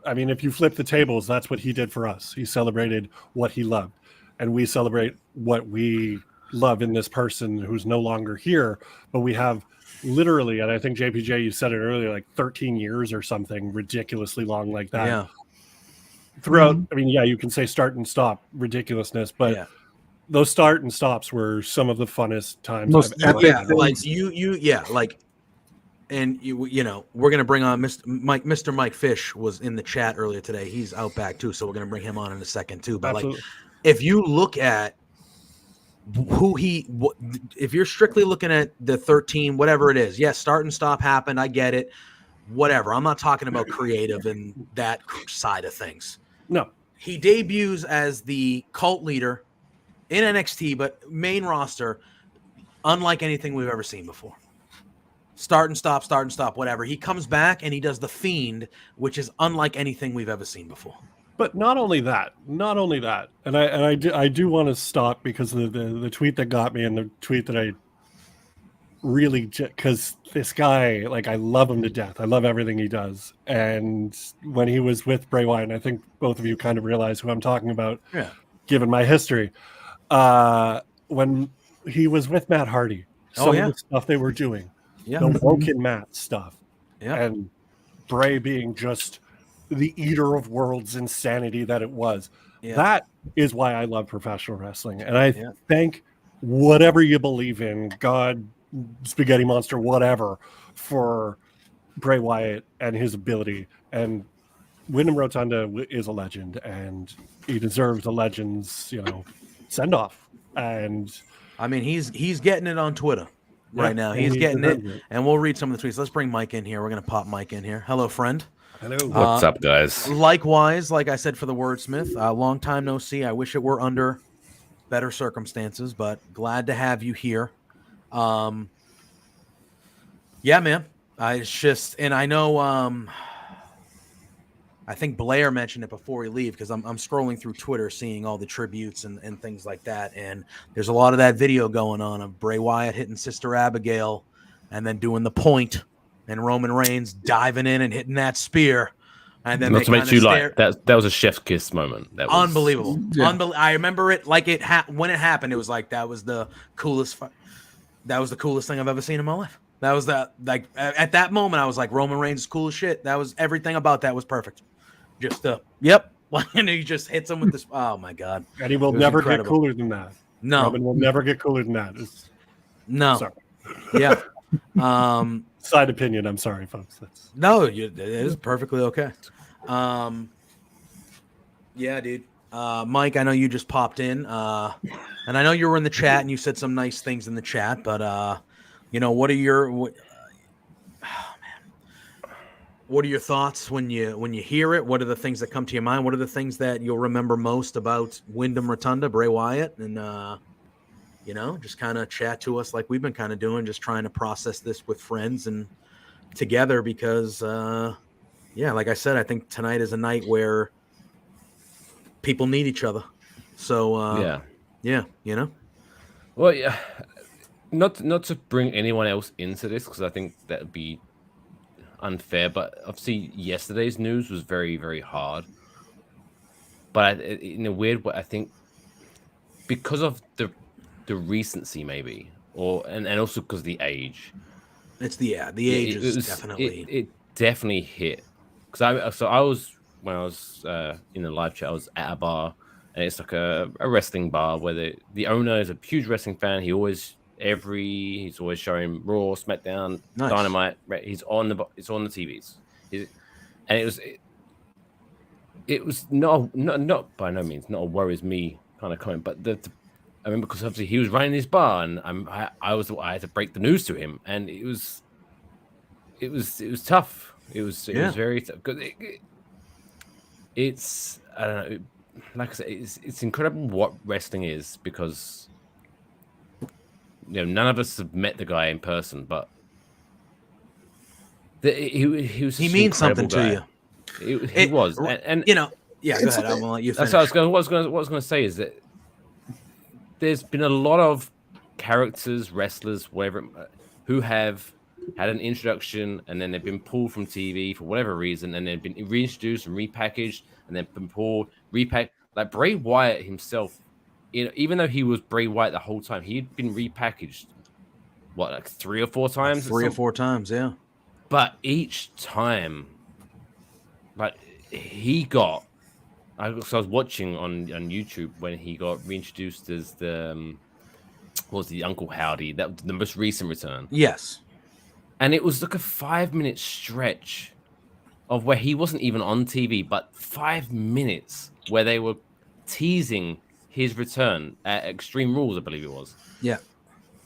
I mean, if you flip the tables, that's what he did for us. He celebrated what he loved, and we celebrate what we love in this person who's no longer here, but we have literally, and I think JPJ, you said it earlier, like 13 years or something ridiculously long like that. Throughout, I mean, you can say start and stop ridiculousness, but those start and stops were some of the funnest times I've ever had. And we're gonna bring on Mr. Mike Fish was in the chat earlier today. He's out back too, so we're gonna bring him on in a second too. But like, if you look at if you're strictly looking at the 13, whatever it is, yes, start and stop happened. I get it. Whatever. I'm not talking about creative and that side of things. No. He debuts as the cult leader in NXT, but main roster, unlike anything we've ever seen before. Start and stop, whatever. He comes back and he does the Fiend, which is unlike anything we've ever seen before. But not only that, and I do want to stop because the tweet that got me, and the tweet that I really, because this guy, like, I love him to death. I love everything he does. And when he was with Bray Wyatt, and I think both of you kind of realize who I'm talking about, given my history, when he was with Matt Hardy, some of the stuff they were doing, the Woken Matt stuff, and Bray being just the eater of worlds insanity that it was. Yeah. That is why I love professional wrestling. And I thank whatever you believe in, God, spaghetti monster, whatever, for Bray Wyatt and his ability. And Wyndham Rotunda is a legend, and he deserves a legend's, send off. And I mean, he's getting it on Twitter right now. He's getting it, and we'll read some of the tweets. Let's bring Mike in here. We're gonna pop Mike in here. Hello, friend. Hello. What's up, guys? Likewise, like I said for the wordsmith, long time no see. I wish it were under better circumstances, but glad to have you here. Yeah, man. It's just, and I know, I think Blair mentioned it before we leave, because I'm scrolling through Twitter, seeing all the tributes and things like that, and there's a lot of that video going on of Bray Wyatt hitting Sister Abigail, and then doing the point, and Roman Reigns diving in and hitting that spear, and then not to make you like that was a chef's kiss moment. That was unbelievable. I remember it like it when it happened. It was like that was the coolest. That was the coolest thing I've ever seen in my life. That was at that moment I was like, Roman Reigns is cool as shit. That was everything about that was perfect. Just yep. And he just hits him with this. Oh my god. And he will never get cooler than that. No, Roman will never get cooler than that. No. Sorry. Yeah. Side opinion. I'm sorry, folks. It is perfectly okay. Yeah, dude. Mike, I know you just popped in, and I know you were in the chat and you said some nice things in the chat, but what are your thoughts when you hear it? What are the things that come to your mind? What are the things that you'll remember most about Wyndham Rotunda, Bray Wyatt, and just kind of chat to us like we've been kind of doing, just trying to process this with friends and together, because like I said, I think tonight is a night where people need each other. So well, yeah, not to bring anyone else into this, because I think that would be unfair, but obviously yesterday's news was very, very hard, but in a weird way, I think because of the recency, maybe, and also because of the age. It's the age is definitely it definitely hit, because I was, when I was in the live chat, I was at a bar, and it's like a wrestling bar where the owner is a huge wrestling fan. He's always showing Raw, SmackDown, nice. Dynamite. He's on the TVs, and it was not by no means not a worries me kind of comment, but I remember, because obviously he was running his bar, and I had to break the news to him, and it was tough. It was very tough, because it's I don't know, like I said, it's incredible what wrestling is, because none of us have met the guy in person, but he means something to you. He was, and go ahead. I'm gonna let you finish. That's what I was going to say is that there's been a lot of characters, wrestlers, whatever, who have had an introduction and then they've been pulled from TV for whatever reason, and they've been reintroduced and repackaged, and then been pulled, repackaged. Like Bray Wyatt himself, even though he was Bray Wyatt the whole time, he'd been repackaged, like 3 or 4 times? 3 or 4 times, yeah. But each time, like, he got... I was watching on YouTube when he got reintroduced as the Uncle Howdy, that the most recent return. Yes, and it was like a 5-minute stretch of where he wasn't even on TV, but 5 minutes where they were teasing his return at Extreme Rules, I believe it was. Yeah,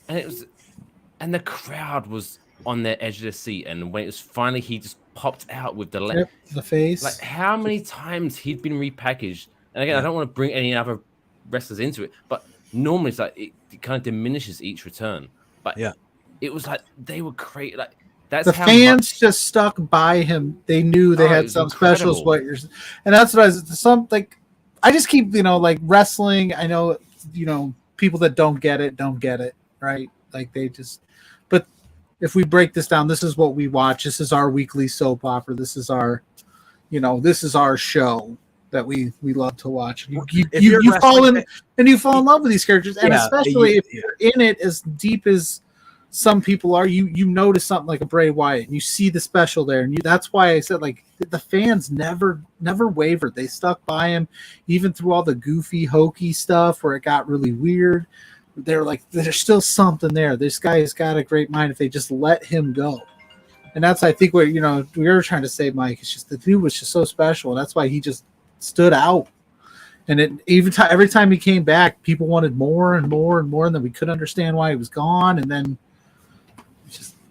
and the crowd was on their edge of their seat, and when it was finally, he just popped out with the face. Like, how many times he'd been repackaged? And again, I don't want to bring any other wrestlers into it, but normally it's like it kind of diminishes each return. But it was like they were creating, like, that's the how fans just stuck by him. They knew they had some specials. And that's what I just keep like wrestling. I know people that don't get it, right? Like they just. But if we break this down, this is what we watch. This is our weekly soap opera. This is our, this is our show that we love to watch. You fall in love with these characters, and especially if you're in it as deep as some people are. You notice something like a Bray Wyatt, and you see the special there, and that's why I said like the fans never wavered. They stuck by him, even through all the goofy, hokey stuff where it got really weird. They're like, there's still something there. This guy has got a great mind if they just let him go. And that's, I think, what we were trying to say, Mike. It's just the dude was just so special, and that's why he just stood out. And every time he came back, people wanted more and more and more, and then we couldn't understand why he was gone. And then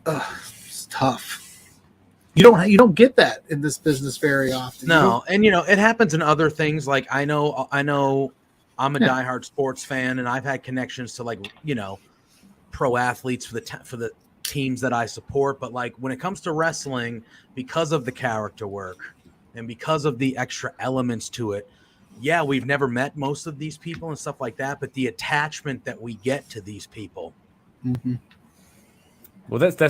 it's tough. You don't get that in this business very often. No, and it happens in other things. Like I know I'm a diehard sports fan, and I've had connections to pro athletes for the teams that I support. But like when it comes to wrestling, because of the character work and because of the extra elements to it, yeah, we've never met most of these people and stuff like that. But the attachment that we get to these people. Mm-hmm. Well, it's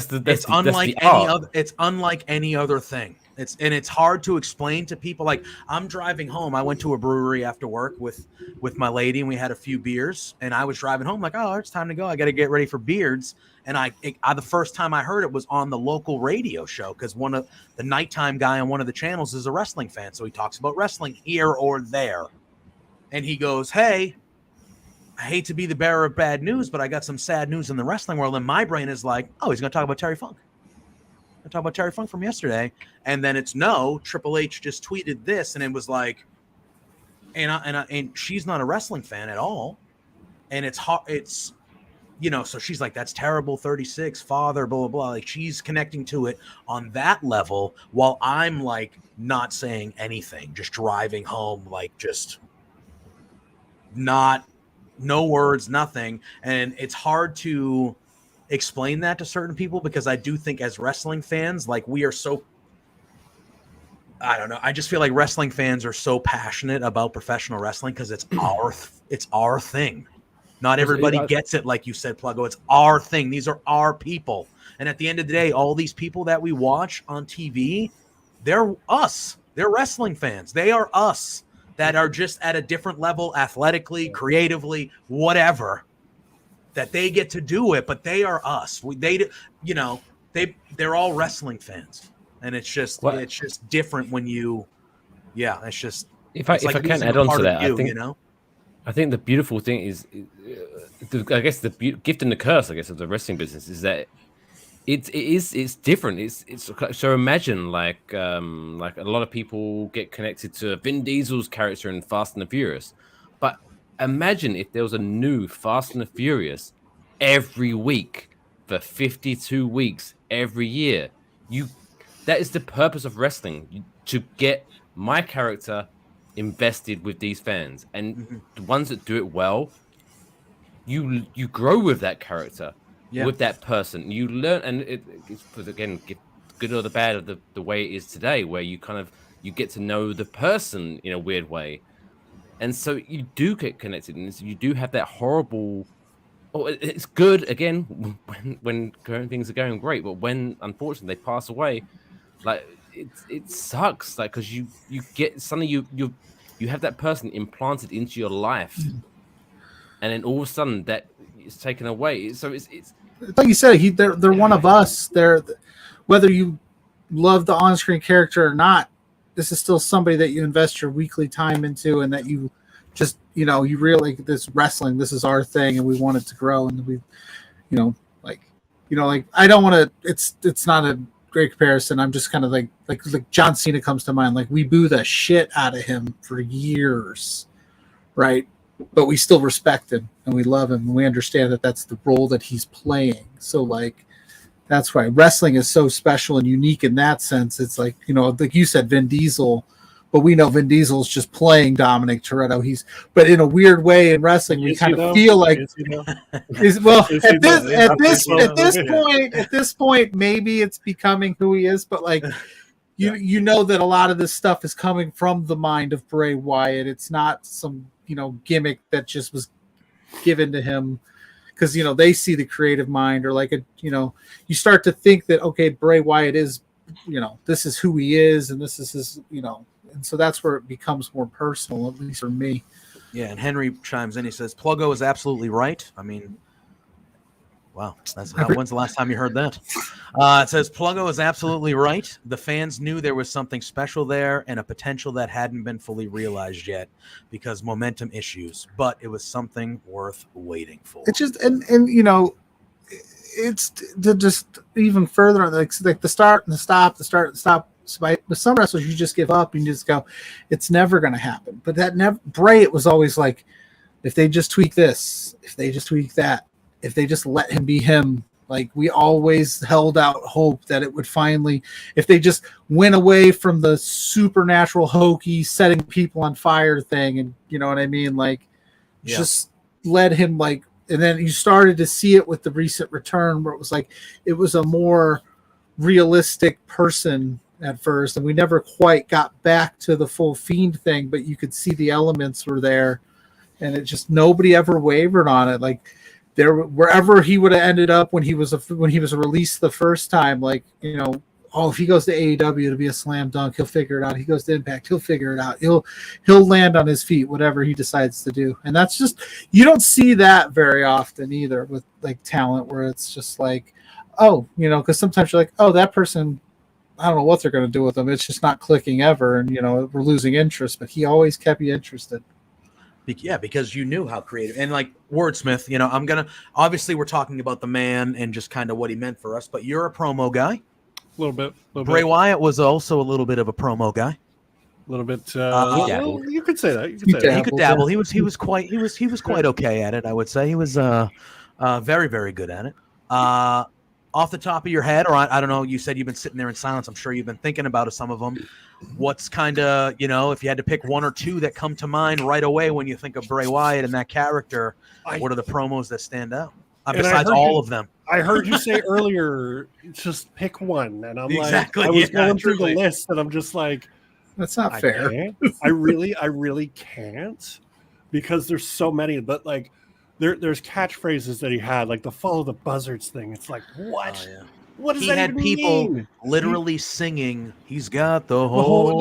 unlike any other thing. It's hard to explain to people. Like I'm driving home. I went to a brewery after work with my lady, and we had a few beers. And I was driving home like, oh, it's time to go. I got to get ready for Beards. And the first time I heard it was on the local radio show because one of the nighttime guy on one of the channels is a wrestling fan, so he talks about wrestling here or there. And he goes, "Hey, I hate to be the bearer of bad news, but I got some sad news in the wrestling world." And my brain is like, oh, he's going to talk about Terry Funk. I'm talking about Terry Funk from yesterday. And then it's no, Triple H just tweeted this. And it was like, and she's not a wrestling fan at all. And it's hard. It's, so she's like, that's terrible. 36 father, blah, blah, blah. Like she's connecting to it on that level while I'm like not saying anything, just driving home, like just no words, nothing. And it's hard to explain that to certain people because I do think as wrestling fans, like we are so, I don't know. I just feel like wrestling fans are so passionate about professional wrestling because it's our thing. Not everybody gets it. Like you said, Pluggo, it's our thing. These are our people. And at the end of the day, all these people that we watch on TV, they're us. They're wrestling fans. They are us. That are just at a different level, athletically, creatively, whatever, that they get to do it, but they are us. They're all wrestling fans, and it's just different when it's just. If I can add on to that, I think the beautiful thing is, I guess the gift and the curse, I guess, of the wrestling business is that it's different. It's so imagine like a lot of people get connected to Vin Diesel's character in Fast and the Furious, but imagine if there was a new Fast and the Furious every week for 52 weeks every year. That is the purpose of wrestling, to get my character invested with these fans, and the ones that do it well, you grow with that character. Yeah. With that person, you learn, and it's again good or the bad of the way it is today, where you get to know the person in a weird way, and so you do get connected, and you do have that horrible. Oh, it's good again when things are going great, but when unfortunately they pass away, like it sucks, like because you get suddenly you have that person implanted into your life, and then all of a sudden that is taken away. So it's like you said, they're one of us. They're, whether you love the on-screen character or not, this is still somebody that you invest your weekly time into, and that you just you really, this wrestling, this is our thing, and we want it to grow, and we like I don't want to. It's not a great comparison. I'm just kind of like John Cena comes to mind. Like we boo the shit out of him for years, right? But we still respect him and we love him and we understand that that's the role that he's playing. So like, that's why wrestling is so special and unique in that sense. It's like, like you said, Vin Diesel, but we know Vin Diesel's just playing Dominic Toretto. But in a weird way in wrestling, we kind of feel like, at this point, maybe it's becoming who he is, but like, you know that a lot of this stuff is coming from the mind of Bray Wyatt. It's not some gimmick that just was given to him because they see the creative mind, or like you start to think that okay, Bray Wyatt is this is who he is, and this is his and so that's where it becomes more personal, at least for me. Yeah, and Henry chimes in. He says Pluggo is absolutely right. I mean, Wow. When's the last time you heard that? It says Pluggo is absolutely right. The fans knew there was something special there and a potential that hadn't been fully realized yet because momentum issues, but it was something worth waiting for. It's just, and it's to just even further on like the start and the stop, the start and stop. With some wrestlers, you just give up and you just go, it's never going to happen. But Bray, it was always like, if they just tweak this, if they just tweak that, if they just let him be him, like we always held out hope that it would finally, if they just went away from the supernatural hokey setting people on fire thing, and you know what I mean, like just let him like, and then you started to see it with the recent return where it was like it was a more realistic person at first, and we never quite got back to the full Fiend thing, but you could see the elements were there, and it just nobody ever wavered on it. Like there, wherever he would have ended up when he was released the first time, like if he goes to AEW, it'll be a slam dunk. He'll figure it out. He goes to Impact, he'll figure it out. He'll land on his feet, whatever he decides to do. And that's just, you don't see that very often either with like talent, where it's just like, because sometimes you're like, that person, I don't know what they're going to do with them. It's just not clicking ever. And, we're losing interest, but he always kept you interested. Yeah, because you knew how creative and like wordsmith, obviously we're talking about the man and just kind of what he meant for us, but you're a promo guy. A little bit. Bray Wyatt was also a little bit of a promo guy. A little bit. You could say that. He could dabble. He was quite okay at it. I would say he was very, very good at it. Off the top of your head, or I don't know, you said you've been sitting there in silence. I'm sure you've been thinking about some of them. What's kind of, if you had to pick one or two that come to mind right away when you think of Bray Wyatt and that character, what are the promos that stand out? Besides all of them. I heard you say earlier, just pick one. And I'm exactly, I was going through the list and I'm just like, that's not fair. I really can't, because there's so many, but like, There's catchphrases that he had, like the follow the buzzards thing. It's like, what? Oh, yeah. What does he that had even people mean? literally singing, "He's got the whole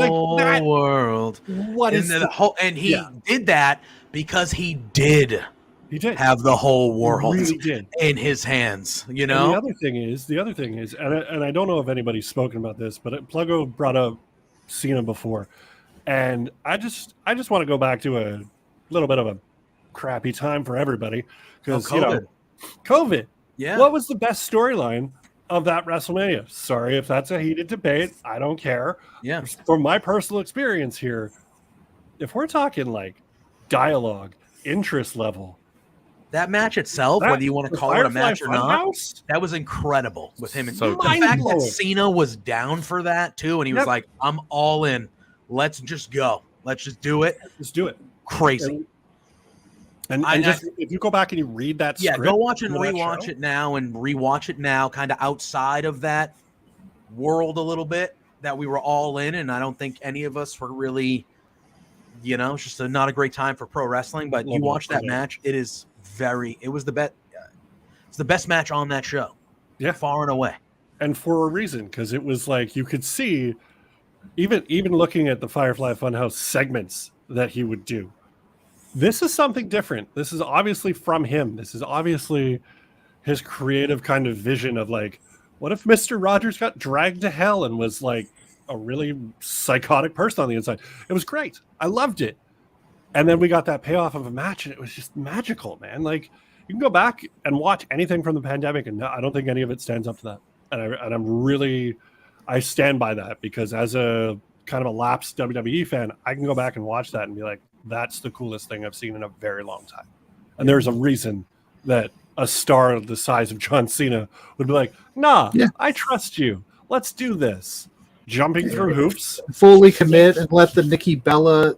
world." What is the whole? And he did that because he did have the whole world in his hands. And the other thing is, and I don't know if anybody's spoken about this, but Pluggo brought up Cena before, and I just want to go back to a little bit of a crappy time for everybody because COVID. Yeah. What was the best storyline of that WrestleMania? Sorry if that's a heated debate. I don't care. Yeah. From my personal experience here, if we're talking like dialogue, interest level, that match itself, whether you want to call it a match or not, that was incredible with him. And so the fact that Cena was down for that too, and he was like, "I'm all in. Let's just go. Let's just do it. Let's do it." Crazy. And just if you go back and you read that script, go watch and rewatch it now, kind of outside of that world a little bit that we were all in, and I don't think any of us were really, it's just not a great time for pro wrestling. But you watch that match, it was the best. It's the best match on that show, far and away, and for a reason, because it was like you could see, even looking at the Firefly Funhouse segments that he would do. This is something different. This is obviously from him. This is obviously his creative kind of vision of like, what if Mr. Rogers got dragged to hell and was like a really psychotic person on the inside? It was great. I loved it. And then we got that payoff of a match and it was just magical, man. Like you can go back and watch anything from the pandemic and I don't think any of it stands up to that. And I stand by that because as a kind of a lapsed WWE fan, I can go back and watch that and be like, that's the coolest thing I've seen in a very long time. And there's a reason that a star the size of John Cena would be like, I trust you. Let's do this. Jumping through hoops. Fully commit and let the Nikki Bella,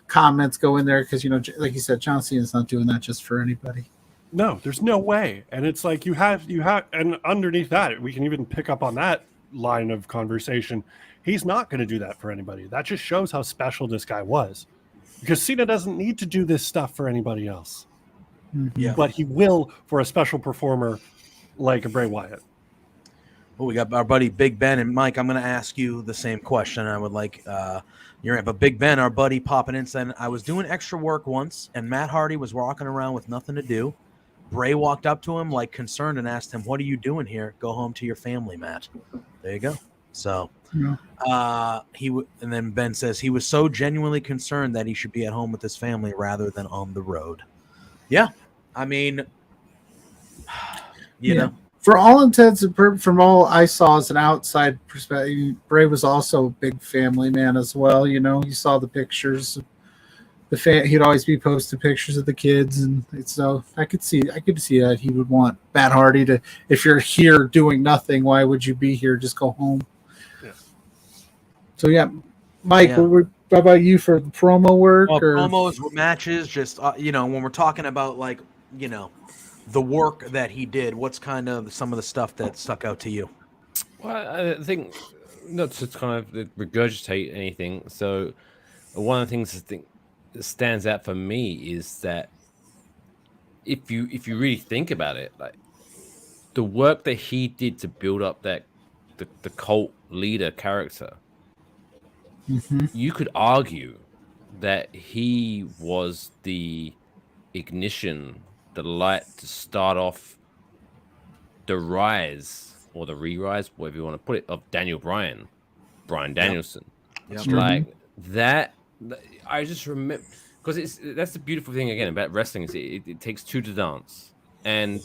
comments go in there because, like you said, John Cena's not doing that just for anybody. No, there's no way. And it's like you have, and underneath that, we can even pick up on that line of conversation. He's not going to do that for anybody. That just shows how special this guy was. Because Cena doesn't need to do this stuff for anybody else. Yeah. But he will for a special performer like a Bray Wyatt. Well, we got our buddy Big Ben. And Mike, I'm going to ask you the same question. I would like your but Big Ben, our buddy, popping in saying, I was doing extra work once, and Matt Hardy was walking around with nothing to do. Bray walked up to him like concerned and asked him, "What are you doing here? Go home to your family, Matt." There you go. So and then Ben says he was so genuinely concerned that he should be at home with his family rather than on the road. Yeah, I mean, you know, for all intents and purposes, from all I saw as an outside perspective, Bray was also a big family man as well. You know, you saw the pictures. He'd always be posting pictures of the kids, and so I could see that he would want Matt Hardy to. If you're here doing nothing, why would you be here? Just go home. Yeah. So yeah, Mike, what about you for the promo work? Promos, matches, just when we're talking about like the work that he did, what's kind of some of the stuff that stuck out to you? Well, I think not to kind of regurgitate anything. So one of the things I think that stands out for me is that if you really think about it, like the work that he did to build up that the cult leader character, you could argue that he was the ignition, the light to start off the rise or the re-rise, whatever you want to put it, of Daniel Bryan Danielson. Yep. Like that, I just remember, because that's the beautiful thing again about wrestling is it takes two to dance. And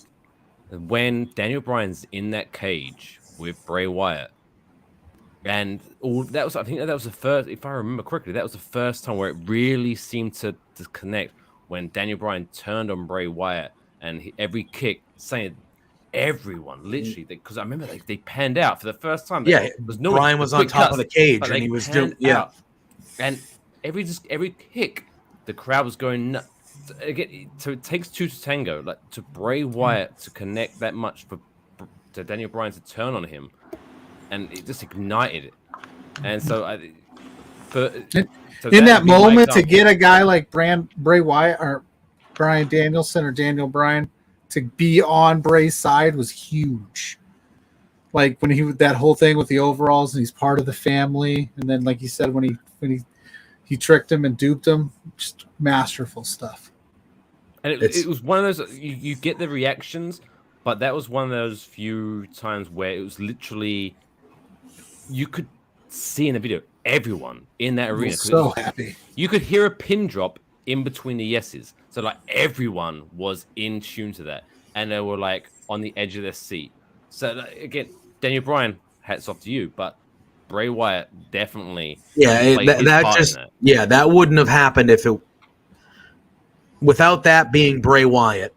when Daniel Bryan's in that cage with Bray Wyatt, and that was, I think that was the first, if I remember correctly, that was the first time where it really seemed to connect, when Daniel Bryan turned on Bray Wyatt and every kick saying everyone literally, because I remember they panned out for the first time. Bryan was on top of the cage and he was doing and every kick the crowd was going nuts. Again, so it takes two to tango, like to Bray Wyatt to connect that much to Daniel Bryan to turn on him, and it just ignited it. And so in that moment, to get a guy like Bray Wyatt or Bryan Danielson or Daniel Bryan to be on Bray's side was huge. Like when that whole thing with the overalls and he's part of the family, and then like you said, when he tricked him and duped him, just masterful stuff. And it was one of those, you get the reactions, but that was one of those few times where it was literally, you could see in the video everyone in that arena. So happy. You could hear a pin drop in between the yeses. So like everyone was in tune to that. And they were like on the edge of their seat. So again, Daniel Bryan, hats off to you, but Bray Wyatt definitely. That wouldn't have happened if it, without that being Bray Wyatt,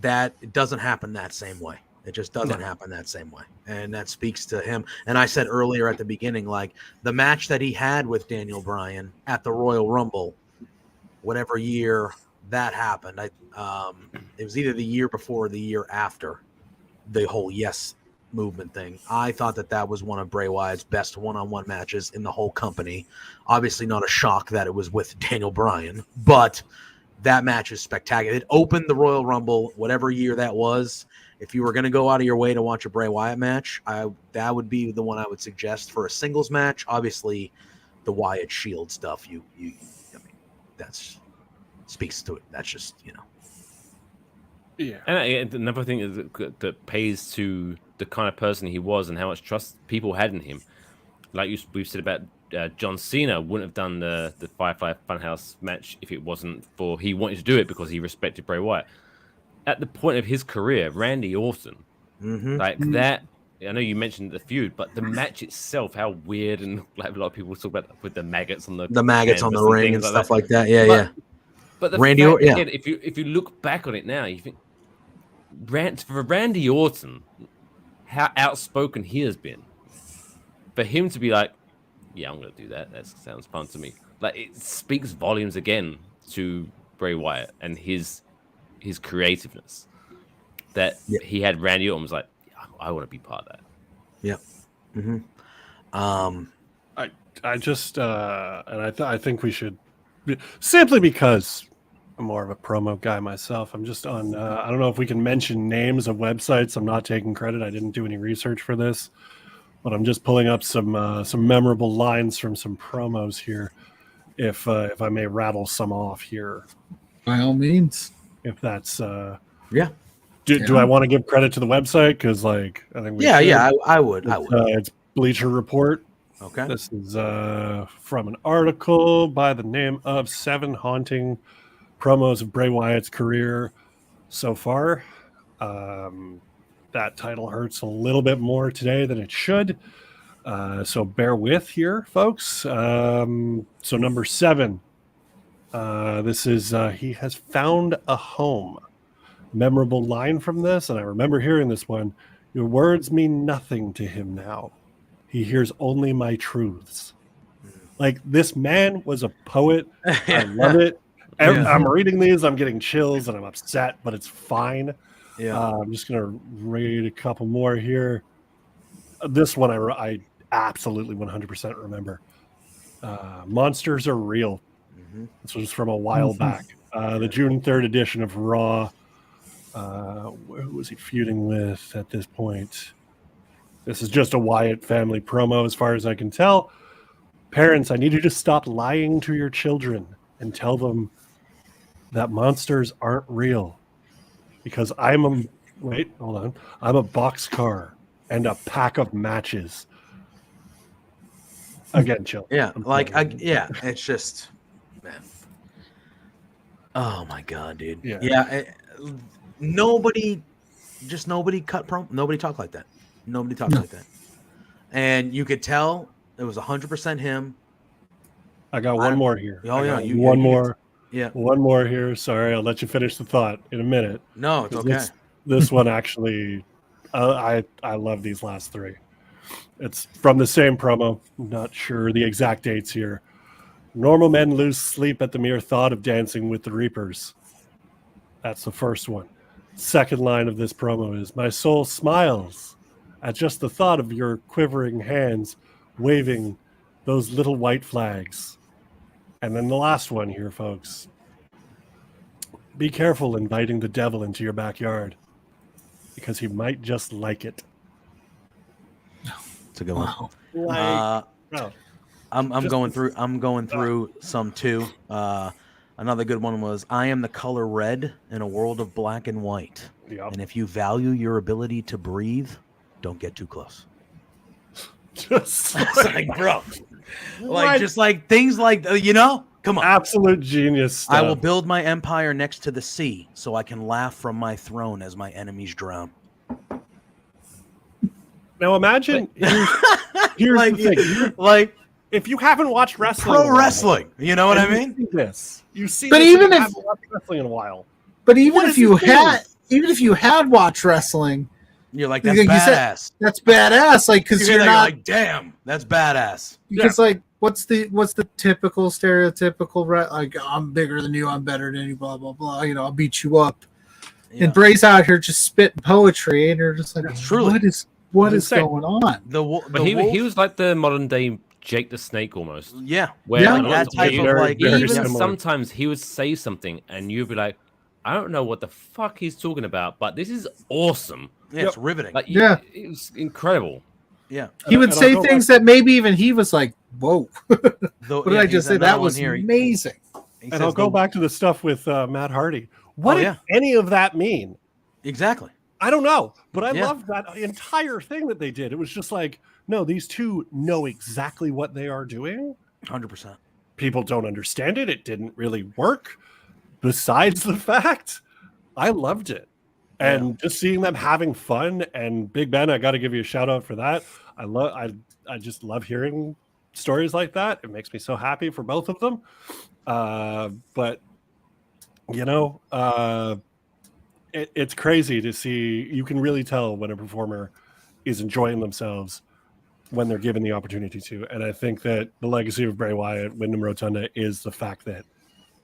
that it doesn't happen that same way. It just doesn't happen that same way. And that speaks to him. And I said earlier at the beginning, like the match that he had with Daniel Bryan at the Royal Rumble, whatever year that happened, it was either the year before or the year after the whole Yes movement thing. I thought that was one of Bray Wyatt's best one-on-one matches in the whole company. Obviously not a shock that it was with Daniel Bryan, but that match is spectacular. It opened the Royal Rumble, whatever year that was. If you were going to go out of your way to watch a Bray Wyatt match, that would be the one I would suggest for a singles match. Obviously, the Wyatt Shield stuff, I mean, that's speaks to it. That's just, Yeah. And another thing is that pays to the kind of person he was and how much trust people had in him. Like we've said about John Cena wouldn't have done the Firefly Funhouse match if it wasn't for he wanted to do it because he respected Bray Wyatt. At the point of his career, Randy Orton, that, I know you mentioned the feud, but the match itself, how weird, and like a lot of people talk about with the maggots on the ring and stuff like that. Yeah, But the Randy, fact, again, if you look back on it now, you think for Randy Orton, how outspoken he has been. For him to be like, yeah, I'm going to do that. That sounds fun to me. Like, it speaks volumes again to Bray Wyatt and his creativeness. That he had Randy Orton was like, I want to be part of that. Yep. Mm-hmm. I just and I think we should, simply because I'm more of a promo guy myself. I'm just on. I don't know if we can mention names of websites. I'm not taking credit. I didn't do any research for this, but I'm just pulling up some memorable lines from some promos here. If I may rattle some off here, by all means. If that's Yeah. Do I want to give credit to the website? Because like I think we should. I would. It's Bleacher Report. Okay. This is from an article by the name of 7 Haunting Promos of Bray Wyatt's Career So Far. That title hurts a little bit more today than it should. So bear with here, folks. So number 7. This is he has found a home. Memorable line from this, and I remember hearing this one. Your words mean nothing to him now. He hears only my truths. Like, this man was a poet. I love it. I'm reading these, I'm getting chills, and I'm upset, but it's fine. I'm just going to read a couple more here. This one I absolutely 100% remember. Monsters are real. This was from a while back. The June 3rd edition of Raw. Who was he feuding with at this point? This is just a Wyatt family promo as far as I can tell. Parents, I need you to stop lying to your children and tell them that monsters aren't real. Because I'm a boxcar and a pack of matches. Again, chill. Yeah, it's just, man. Oh my god, dude. Nobody talked like that. Nobody talked like that. And you could tell it was 100% him. I got one more here. Oh, yeah. One more. Yeah. One more here. Sorry, I'll let you finish the thought in a minute. No, it's okay. This one actually, I love these last 3. It's from the same promo. I'm not sure the exact dates here. Normal men lose sleep at the mere thought of dancing with the Reapers. That's the first one. Second line of this promo is, my soul smiles at just the thought of your quivering hands waving those little white flags. And then the last one here, folks. Be careful inviting the devil into your backyard because he might just like it. It's a good one. No. I'm going through some too. Another good one was, I am the color red in a world of black and white. Yep. And if you value your ability to breathe, don't get too close. Just like, bro. Like, just like things like, come on. Absolute genius stuff. I will build my empire next to the sea so I can laugh from my throne as my enemies drown. Now imagine, here's like, the thing. Like, if you haven't watched wrestling, pro wrestling, you know what I mean? You see but this, even if haven't watched wrestling in a while, but even if you had watched wrestling, you're like, that's badass. That's badass. Like, because you're not like, damn, that's badass. Because like, what's the typical stereotypical like, I'm bigger than you, I'm better than you, blah blah blah. I'll beat you up. Yeah. And Bray's out here just spitting poetry, and you're just like, what is going on? But he was like the modern day Jake the Snake almost. Yeah. Where that type of like, even sometimes he would say something and you'd be like, I don't know what the fuck he's talking about, but this is awesome. Yeah, it's riveting. Like, it was incredible. Yeah. He would say things that maybe even he was like, whoa. What did I just say? That was amazing. And I'll go back to the stuff with Matt Hardy. What did any of that mean? Exactly. I don't know, but I loved that entire thing that they did. It was just like, no, these two know exactly what they are doing. 100%. People don't understand it. It didn't really work. Besides the fact, I loved it. And just seeing them having fun, and Big Ben, I got to give you a shout out for that. I just love hearing stories like that. It makes me so happy for both of them. But it's crazy to see. You can really tell when a performer is enjoying themselves when they're given the opportunity to. And I think that the legacy of Bray Wyatt, Wyndham Rotunda, is the fact that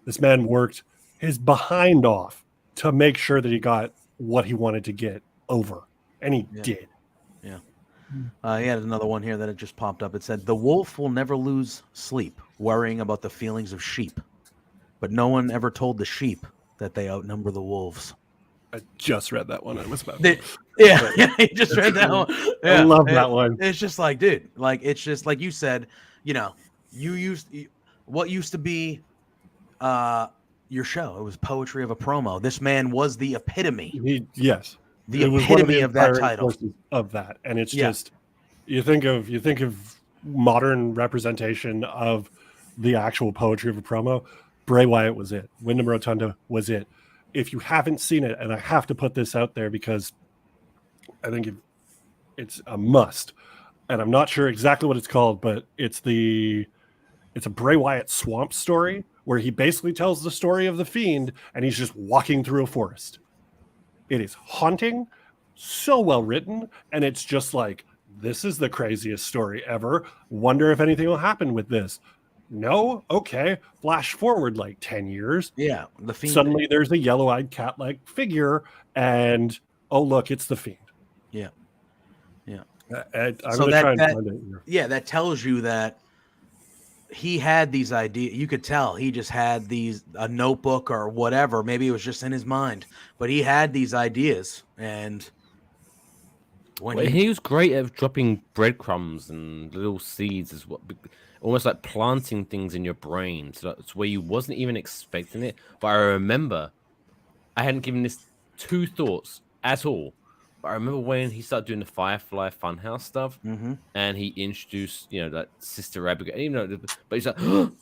this man worked his behind off to make sure that he got what he wanted to get over. And he did. Yeah. He had another one here that had just popped up. It said, the wolf will never lose sleep worrying about the feelings of sheep, but no one ever told the sheep that they outnumber the wolves. I just read that one. I was about you just read that one. Yeah, I love that one. It's just like, dude, like, it's just like you said, what used to be, your show. It was poetry of a promo. This man was the epitome. Yes. The it was one epitome of that inspiring title. forces of that. And it's just you think of modern representation of the actual poetry of a promo. Bray Wyatt was it. Wyndham Rotunda was it. If you haven't seen it, and I have to put this out there because I think it's a must, and I'm not sure exactly what it's called, but it's a Bray Wyatt swamp story where he basically tells the story of the Fiend and he's just walking through a forest. It is haunting, so well written, and it's just like, this is the craziest story ever. Wonder if anything will happen with this. No? Okay. Flash forward like 10 years. Yeah. The Fiend. Suddenly there's a yellow-eyed cat-like figure, and oh, look, it's the Fiend. Yeah. Yeah. I'm going to try and find it here. Yeah, that tells you that he had these ideas. You could tell he just had a notebook or whatever. Maybe it was just in his mind, but he had these ideas. And he was great at dropping breadcrumbs and little seeds as well. Almost like planting things in your brain, so that's where you wasn't even expecting it. But I remember I hadn't given this two thoughts at all. But I remember when he started doing the Firefly Funhouse stuff, and he introduced, that Sister Abigail. But he's like, oh,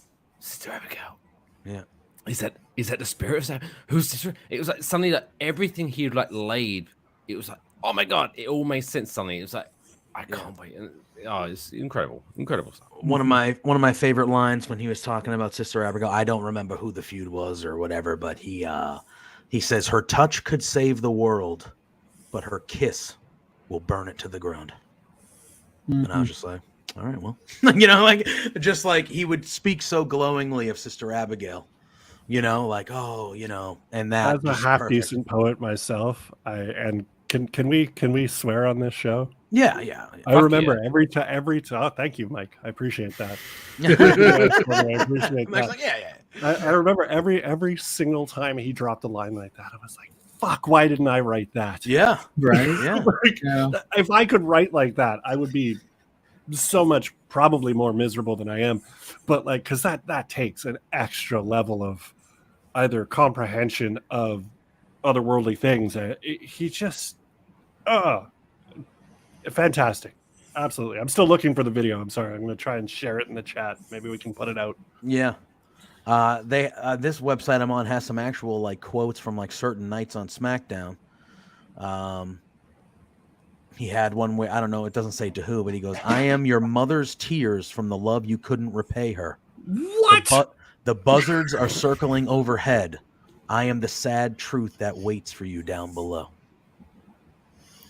Sister Abigail. Yeah. Is that the spirit of who's Sister? It was like suddenly like everything he laid. It was like, oh my god, it all made sense suddenly. It was like, I can't wait. And, it's incredible stuff. One of my favorite lines when he was talking about Sister Abigail, I don't remember who the feud was or whatever, but he says her touch could save the world, but her kiss will burn it to the ground. And I was just like, all right, well, just like he would speak so glowingly of Sister Abigail, and that as a half decent poet myself, Can we swear on this show? Yeah. I remember every time. Oh, thank you, Mike. I appreciate that. I appreciate that. Like, yeah. I remember every single time he dropped a line like that, I was like, "Fuck! Why didn't I write that?" Yeah, right. Yeah. If I could write like that, I would be so much probably more miserable than I am. But because that takes an extra level of either comprehension of otherworldly things. He just. Fantastic. Absolutely. I'm still looking for the video. I'm sorry. I'm going to try and share it in the chat. Maybe we can put it out. Yeah. This website I'm on has some actual quotes from certain nights on SmackDown. He had one where, I don't know, it doesn't say to who, but he goes, "I am your mother's tears from the love you couldn't repay her. What? The buzzards are circling overhead. I am the sad truth that waits for you down below."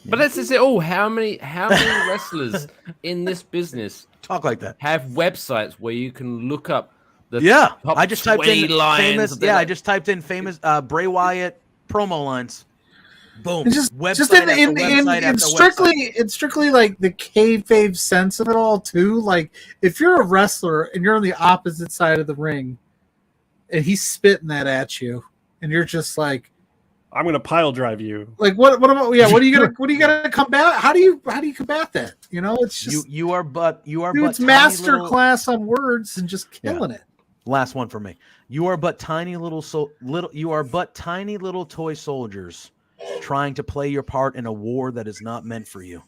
But that's just it. Oh, how many wrestlers in this business talk like that? Have websites where you can look up the top I just typed in lines. I just typed in famous Bray Wyatt promo lines. Boom. It's just in strictly like the kayfabe sense of it all too. Like if you're a wrestler and you're on the opposite side of the ring, and he's spitting that at you, and you're just like, I'm gonna pile drive you. Like what about what are you gonna combat? How do you combat that? It's just you are it's master class on words and just killing it. Last one for me. You are but tiny little toy soldiers trying to play your part in a war that is not meant for you.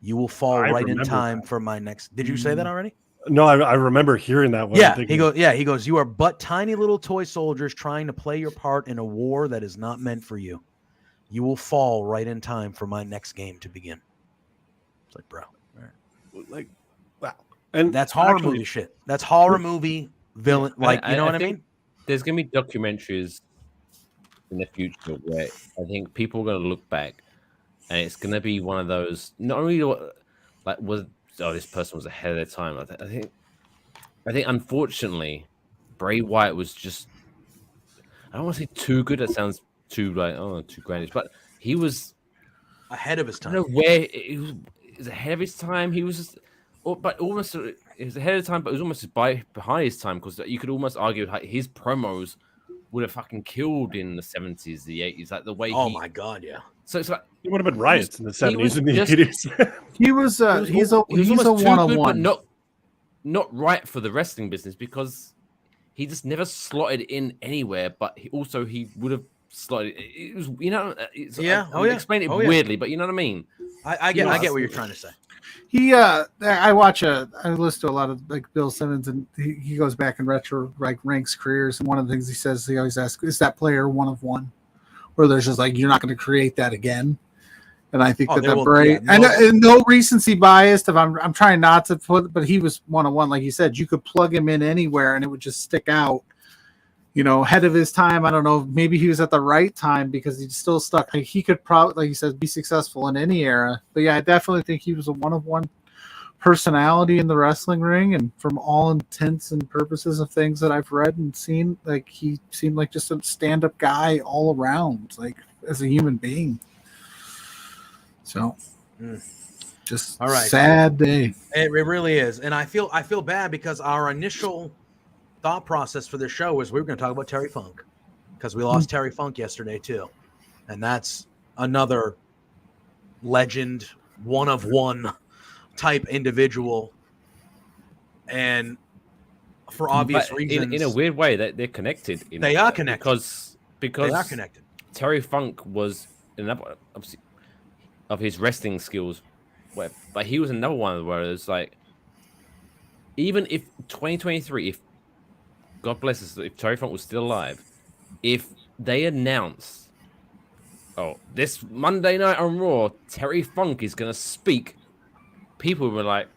You will fall right in time for my next. Did you say that already? No, I remember hearing that one. Yeah, he goes, "You are but tiny little toy soldiers trying to play your part in a war that is not meant for you. You will fall right in time for my next game to begin." It's like, bro. Like, wow. And that's horror movie shit. That's horror movie villain. You know what I mean? There's going to be documentaries in the future where I think people are going to look back and it's going to be one of those, not only this person was ahead of their time. I think unfortunately, Bray Wyatt was just, I don't want to say too good. That sounds too too grandiose, but he was ahead of his time. I don't know where he was ahead of his time. He was just, but almost he was ahead of time, but it was almost behind his time because you could almost argue his promos would have fucking killed in the 70s, the 80s, like the way. Oh my god, yeah. So it's like it would have been riots in the 70s and the 80s. He's a 101, but not right for the wrestling business because he just never slotted in anywhere. But he would have slotted. It was, I'm explaining it weirdly, but you know what I mean. I get what you're trying to say. I listen to a lot of like Bill Simmons, and he goes back and retro like ranks careers, and one of the things he says, he always asks, is that player one of one, where there's just like, you're not going to create that again. And I think and no recency bias. If I'm trying not to put, but he was one of one, like you said, you could plug him in anywhere and it would just stick out. Ahead of his time. I don't know. Maybe he was at the right time because he's still stuck. Like he could probably, like you said, be successful in any era. But yeah, I definitely think he was a one-of-one personality in the wrestling ring. And from all intents and purposes of things that I've read and seen, like he seemed like just a stand-up guy all around, like as a human being. So, just all right. Sad day. It really is, and I feel bad because our initial thought process for this show was we were going to talk about Terry Funk because we lost Terry Funk yesterday too, and that's another legend, one of one type individual, and for obvious reasons, in a weird way, that they're connected. They are connected because they are connected. Terry Funk was another, obviously, of his wrestling skills, but he was another one where it's like, even if 2023, if God bless us, if Terry Funk was still alive, if they announced, this Monday night on Raw, Terry Funk is going to speak, people were like,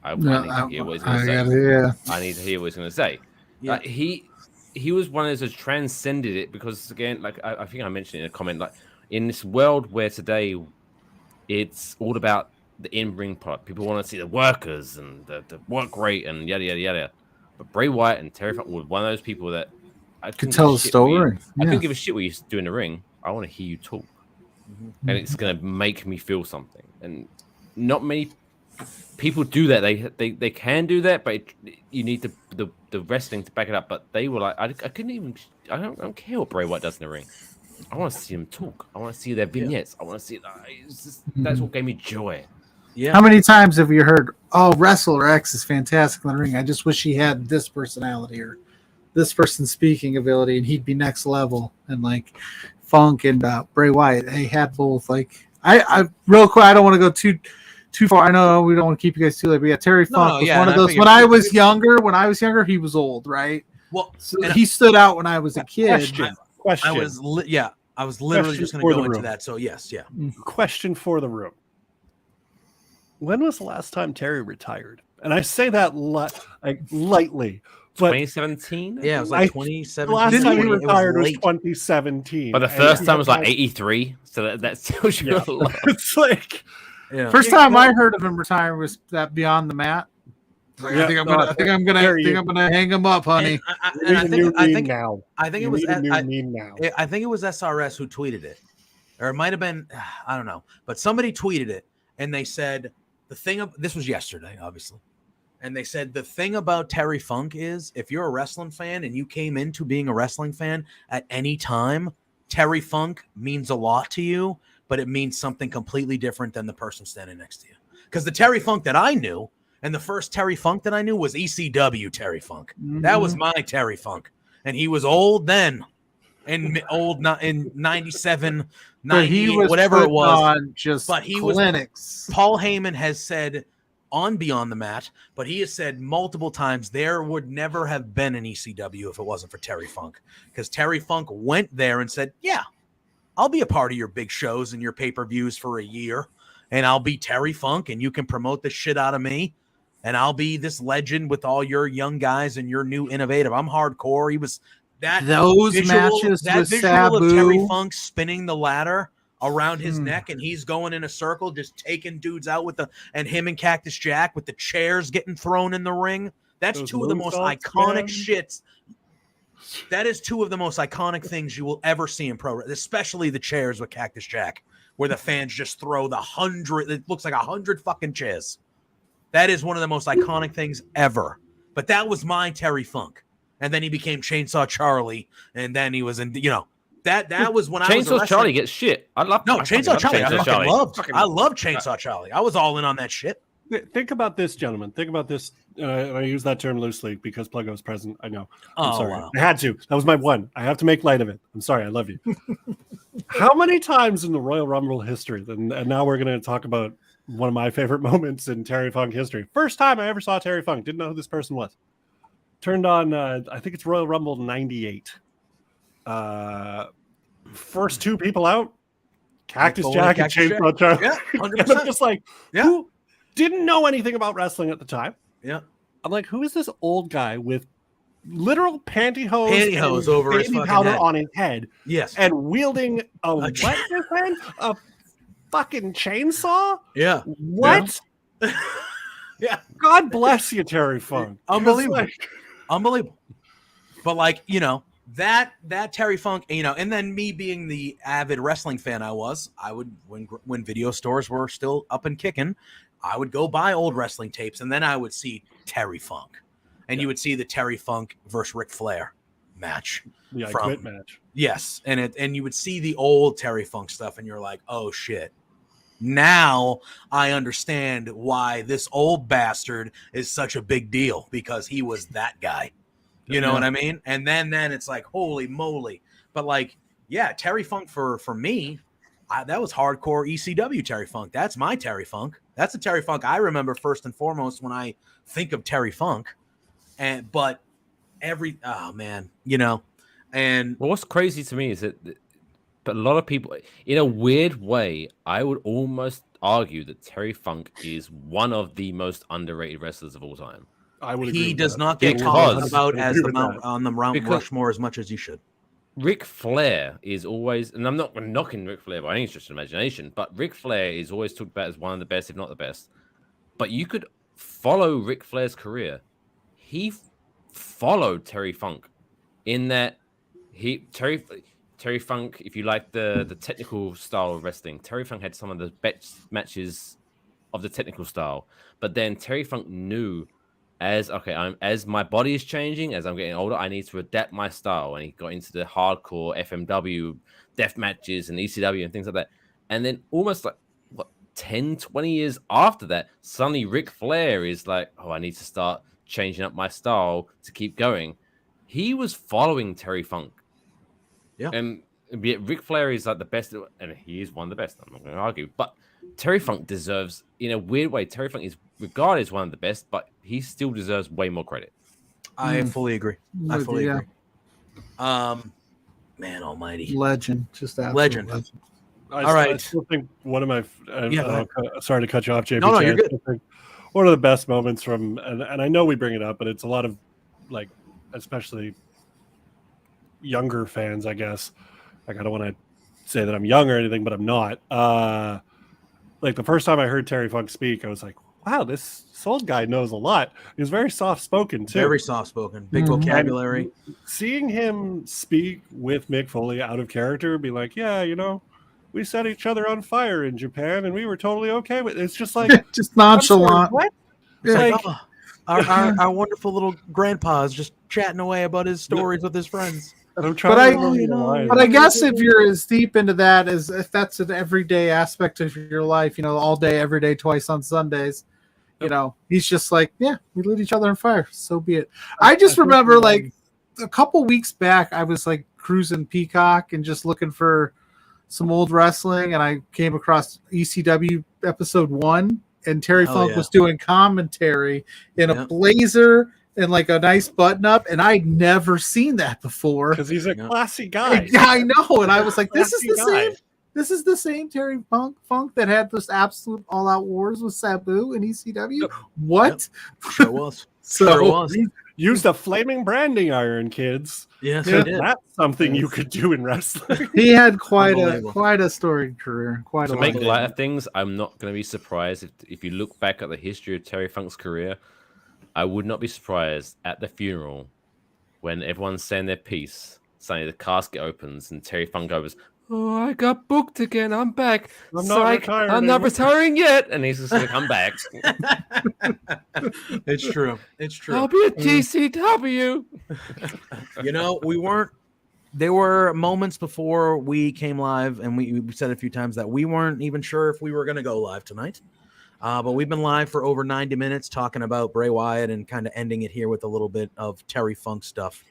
I need to hear what he's going to say. I need to hear what he's going to say. Yeah. He was one of those that transcended it because, again, like I think I mentioned in a comment, like in this world where today it's all about the in-ring part, people want to see the workers and the work rate and yada, yada, yada. But Bray Wyatt and Terry Funk were one of those people that I could tell a story. I couldn't give a shit what you do in the ring. I want to hear you talk. And it's going to make me feel something. And not many people do that. They can do that, but you need the wrestling to back it up. But they were like, I couldn't even, I don't care what Bray Wyatt does in the ring. I want to see him talk. I want to see their vignettes. I want to see that's what gave me joy. Yeah. How many times have you heard, Wrestler X is fantastic in the ring. I just wish he had this personality or this person's speaking ability and he'd be next level. And like Funk and Bray Wyatt, they had both. Like I real quick, I don't want to go too far. I know we don't want to keep you guys too late, but yeah, Terry Funk was one of those. When I was younger, he was old, right? Well, so he stood out when I was a kid. Question. I was literally just going to go into that. So yes, yeah. Question for the room. When was the last time Terry retired? And I say that lightly. But 2017? Yeah, it was like 2017. The last time he retired was 2017. But the first time was like 83. So that tells you a lot. It's like... Yeah. First time I heard of him retiring was that Beyond the Mat. I think I'm gonna hang him up, honey. I think it was SRS who tweeted it, or it might have been, I don't know, but somebody tweeted it and they said this was yesterday, obviously, and they said the thing about Terry Funk is if you're a wrestling fan and you came into being a wrestling fan at any time, Terry Funk means a lot to you, but it means something completely different than the person standing next to you. Because the Terry Funk that I knew, and the first Terry Funk that I knew was ECW Terry Funk. Mm-hmm. That was my Terry Funk. And he was old then. And old in 97, 98, whatever it was. But he was. Paul Heyman has said on Beyond the Mat, but he has said multiple times there would never have been an ECW if it wasn't for Terry Funk. Because Terry Funk went there and said, yeah, I'll be a part of your big shows and your pay-per-views for a year. And I'll be Terry Funk and you can promote the shit out of me. And I'll be this legend with all your young guys and your new innovative. I'm hardcore. He was those matches. That visual Sabu. Of Terry Funk spinning the ladder around his neck, and he's going in a circle, just taking dudes out and him and Cactus Jack with the chairs getting thrown in the ring. That's two of the most iconic shits. That is two of the most iconic things you will ever see in pro, especially the chairs with Cactus Jack, where the fans just throw the 100. It looks like 100 fucking chairs. That is one of the most iconic things ever. But that was my Terry Funk. And then he became Chainsaw Charlie. And then he was in, that was when I was Chainsaw Charlie gets shit. Chainsaw Charlie. I love Chainsaw Charlie. I love Chainsaw Charlie. I was all in on that shit. Think about this, gentlemen. Think about this. I use that term loosely because Pluggo is present. I know. I'm sorry. Wow. I had to. That was my one. I have to make light of it. I'm sorry. I love you. How many times in the Royal Rumble history, and now we're going to talk about one of my favorite moments in Terry Funk history. First time I ever saw Terry Funk. Didn't know who this person was. Turned on, I think it's Royal Rumble 98. First two people out, Cactus Jack and Chainsaw Charlie. Yeah, 100%. I'm just like, who didn't know anything about wrestling at the time? Yeah. I'm like, who is this old guy with literal pantyhose over his fucking powder head on his head? Yes. And wielding a what? A fucking chainsaw? Yeah. What? Yeah. God bless you, Terry Funk. Unbelievable. Unbelievable. But like, you know, that Terry Funk, you know, and then me being the avid wrestling fan I would, when video stores were still up and kicking, I would go buy old wrestling tapes, and then I would see Terry Funk, and you would see the Terry Funk versus Ric Flair match. The I Quit match. Yes, and you would see the old Terry Funk stuff, and you're like, oh shit. Now I understand why this old bastard is such a big deal, because he was that guy. You know what I mean? And then it's like, holy moly. But like, yeah, Terry Funk for me, that was hardcore ECW Terry Funk. That's my Terry Funk. That's the Terry Funk I remember first and foremost when I think of Terry Funk. But oh man, you know. And what's crazy to me is that but a lot of people, in a weird way, I would almost argue that Terry Funk is one of the most underrated wrestlers of all time. I would agree. He does not get talked about as on the Mount Rushmore as much as he should. Ric Flair is always, and I'm not knocking Ric Flair by any stretch of imagination, but Ric Flair is always talked about as one of the best, if not the best. But you could follow Ric Flair's career. He followed Terry Funk in that Terry Funk, if you like the technical style of wrestling, Terry Funk had some of the best matches of the technical style. But then Terry Funk knew as my body is changing, as I'm getting older, I need to adapt my style. And he got into the hardcore FMW death matches and ECW and things like that. And then almost like 10, 20 years after that, suddenly Ric Flair is like, oh, I need to start changing up my style to keep going. He was following Terry Funk. Yeah. And Ric Flair is like the best, and he is one of the best. I'm not going to argue. But Terry Funk deserves, in a weird way, Terry Funk is regarded as one of the best, but he still deserves way more credit. I fully agree. I fully agree. Man almighty. Legend. Just legend. All right. I still think one of my sorry to cut you off, JPJ. No, you're good. One of the best moments from, and I know we bring it up, but it's a lot of, like, especially younger fans, I guess. Like, I don't want to say that I'm young or anything, but I'm not. Like, the first time I heard Terry Funk speak, I was like, wow, this old guy knows a lot. He was very soft-spoken, too. Very soft-spoken. Big vocabulary. And seeing him speak with Mick Foley out of character, be like, yeah, you know, we set each other on fire in Japan, and we were totally okay with it. It's just like... just nonchalant. What? Yeah. Like, our wonderful little grandpa is just chatting away about his stories with his friends. And I'm trying but I guess if you're as deep into that as if that's an everyday aspect of your life, you know, all day, every day, twice on Sundays, you know, he's just like, yeah, we lit each other on fire. So be it. I just remember like a couple weeks back, I was like cruising Peacock and just looking for some old wrestling, and I came across ECW episode 1, and Terry Funk was doing commentary in a blazer and like a nice button up, and I'd never seen that before. Because he's a classy guy. Yeah, I know. And I was like, this is the same. This is the same Terry Funk that had those absolute all-out wars with Sabu and ECW. What? Yep. Sure was. Sure was. Used a flaming branding iron, kids. Yes, he did. That's something you could do in wrestling. He had quite a storied career. To make light of things, I'm not going to be surprised if you look back at the history of Terry Funk's career. I would not be surprised at the funeral when everyone's saying their piece. Suddenly the casket opens and Terry Funk goes, "Oh, I got booked again. I'm back. I'm not retiring yet." And he's just going to come back. It's true. It's true. I'll be at TCW. You know, there were moments before we came live, and we said a few times that we weren't even sure if we were going to go live tonight. But we've been live for over 90 minutes talking about Bray Wyatt and kind of ending it here with a little bit of Terry Funk stuff.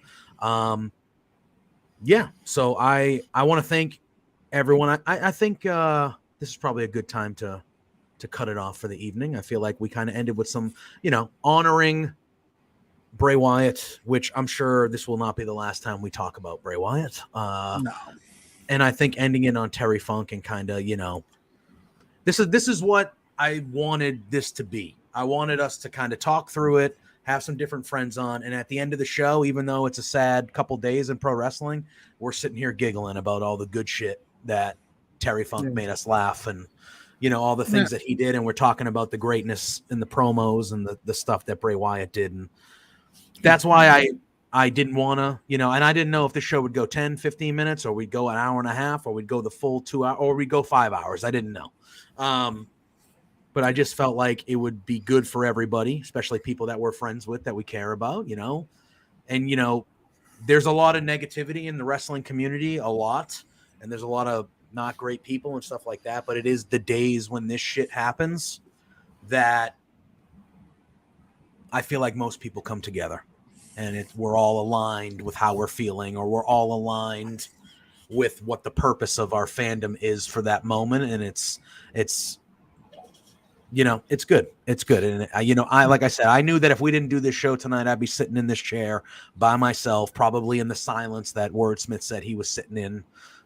Yeah, so I want to thank everyone. I think this is probably a good time to cut it off for the evening. I feel like we kind of ended with some, honoring Bray Wyatt, which I'm sure this will not be the last time we talk about Bray Wyatt. No. And I think ending it on Terry Funk and kind of, this is what I wanted this to be. I wanted us to kind of talk through it, have some different friends on, and at the end of the show, even though it's a sad couple days in pro wrestling, we're sitting here giggling about all the good shit that Terry Funk made us laugh, and all the things that he did, and we're talking about the greatness in the promos and the stuff that Bray Wyatt did, and that's why I didn't want to, and I didn't know if the show would go 10, 15 minutes, or we'd go an hour and a half, or we'd go the full 2 hours, or we'd go 5 hours. I didn't know. But I just felt like it would be good for everybody, especially people that we're friends with, that we care about, and, there's a lot of negativity in the wrestling community, a lot. And there's a lot of not great people and stuff like that. But it is the days when this shit happens that I feel like most people come together, and we're all aligned with how we're feeling, or we're all aligned with what the purpose of our fandom is for that moment. And it's good. It's good. And like I said, I knew that if we didn't do this show tonight, I'd be sitting in this chair by myself, probably in the silence that Wordsmith said he was sitting in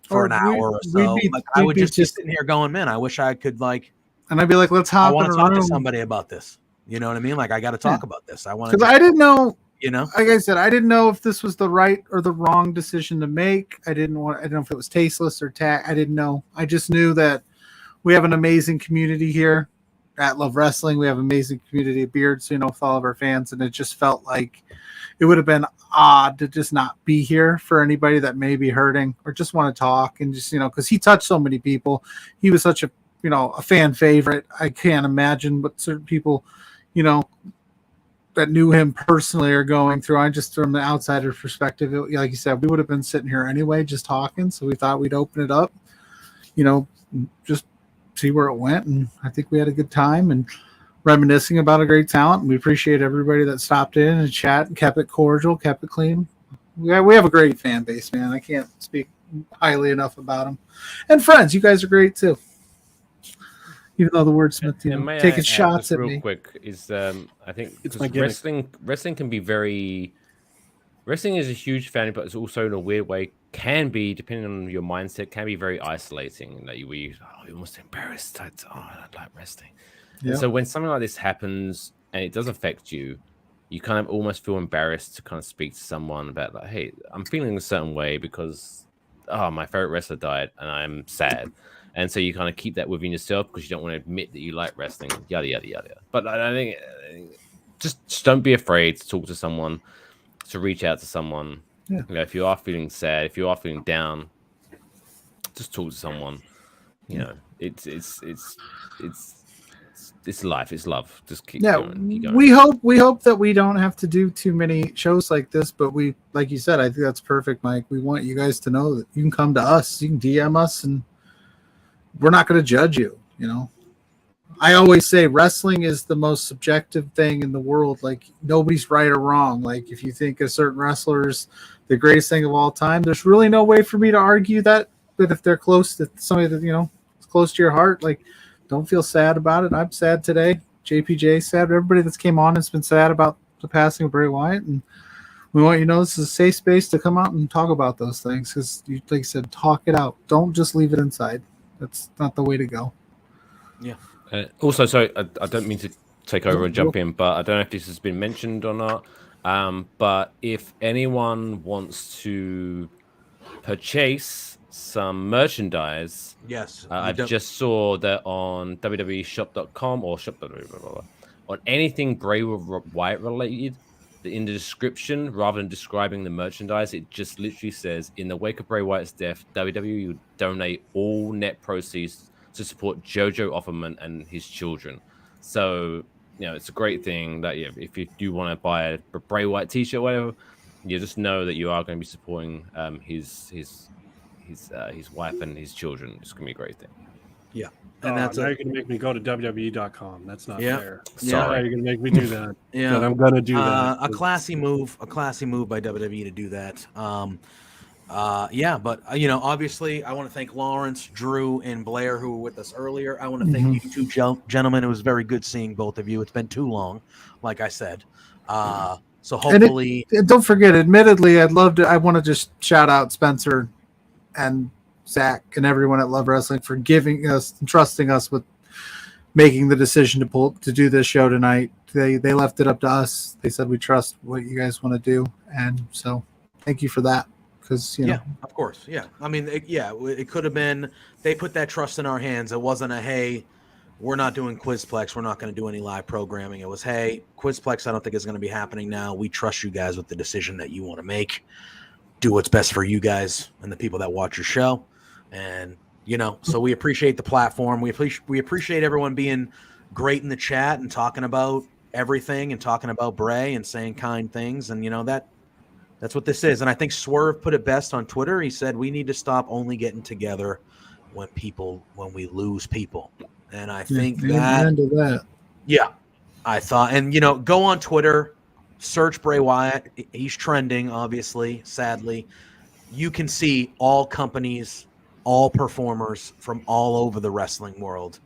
for an hour or so. I would just be sitting here going, man, I wish I could and I'd be like, let's hop. I want to talk to somebody about this. You know what I mean? Like, I got to talk about this. Because I didn't know, like I said, I didn't know if this was the right or the wrong decision to make. I didn't know if it was tasteless or I didn't know. I just knew that we have an amazing community here at Love Wrestling. We have an amazing community of Beards, with all of our fans. And it just felt like it would have been odd to just not be here for anybody that may be hurting or just want to talk, and just, because he touched so many people. He was such a, a fan favorite. I can't imagine what certain people, that knew him personally are going through. I just, from the outsider perspective, like you said, we would have been sitting here anyway, just talking. So we thought we'd open it up, just see where it went. And I think we had a good time and reminiscing about a great talent. And we appreciate everybody that stopped in and chat and kept it cordial, kept it clean. We have a great fan base, man. I can't speak highly enough about them. And friends, you guys are great too. Even though the Wordsmith, taking shots at me. Real quick is, I think wrestling can be very. Wrestling is a huge fan, but it's also in a weird way can be, depending on your mindset, can be very isolating. Like you're almost embarrassed. I don't like wrestling. Yeah. So when something like this happens and it does affect you, you kind of almost feel embarrassed to kind of speak to someone about like, hey, I'm feeling a certain way because my favorite wrestler died and I'm sad. And so you kind of keep that within yourself because you don't want to admit that you like wrestling, yada, yada, yada. But I think just don't be afraid to talk to someone, to reach out to someone. Yeah. If you are feeling sad, if you are feeling down, just talk to someone. It's life. It's love. Just keep going. Keep going. We hope that we don't have to do too many shows like this, but we, like you said, I think that's perfect, Mike. We want you guys to know that you can come to us, you can DM us, and we're not going to judge you. I always say wrestling is the most subjective thing in the world. Like, nobody's right or wrong. Like, if you think a certain wrestler is the greatest thing of all time, there's really no way for me to argue that. But if they're close to somebody that, is close to your heart, like, don't feel sad about it. I'm sad today. JPJ sad. Everybody that's came on has been sad about the passing of Bray Wyatt. And we want you to know this is a safe space to come out and talk about those things. Because, like I said, talk it out. Don't just leave it inside. That's not the way to go. Yeah. Also, sorry, I don't mean to take over and jump in, but I don't know if this has been mentioned or not. But if anyone wants to purchase some merchandise, yes, I just saw that on www.shop.com or shop. On anything Bray Wyatt related, in the description, rather than describing the merchandise, it just literally says, in the wake of Bray Wyatt's death, WWE will donate all net proceeds to support Jojo Offerman and his children. So, it's a great thing that if you do want to buy a Bray Wyatt t-shirt or whatever, you just know that you are going to be supporting his wife and his children. It's going to be a great thing. Yeah. And that's now you're going to make me go to WWE.com. That's not Yeah. fair. Yeah. Sorry, you're going to make me do that. Yeah. But I'm going to do that. A classy move by WWE to do that. But obviously I want to thank Laurence, Drew, and Blair who were with us earlier. I want to thank you two gentlemen. It was very good seeing both of you. It's been too long, like I said. So hopefully, and don't forget, admittedly, I want to just shout out Spencer and Zach and everyone at Love Wrestling for giving us and trusting us with making the decision to do this show tonight. They left it up to us. They said we trust what you guys want to do, and so thank you for that. Because yeah, of course, yeah. I mean, it could have been they put that trust in our hands. It wasn't a hey, we're not doing Quizplex. We're not going to do any live programming. It was hey, Quizplex. I don't think is going to be happening now. We trust you guys with the decision that you want to make. Do what's best for you guys and the people that watch your show. And, so we appreciate the platform. We appreciate everyone being great in the chat and talking about everything and talking about Bray and saying kind things. And, that's what this is. And I think Swerve put it best on Twitter. He said, we need to stop only getting together when we lose people. And I think that. Yeah, I thought, and, go on Twitter, search Bray Wyatt. He's trending, obviously, sadly. You can see all companies, all performers from all over the wrestling world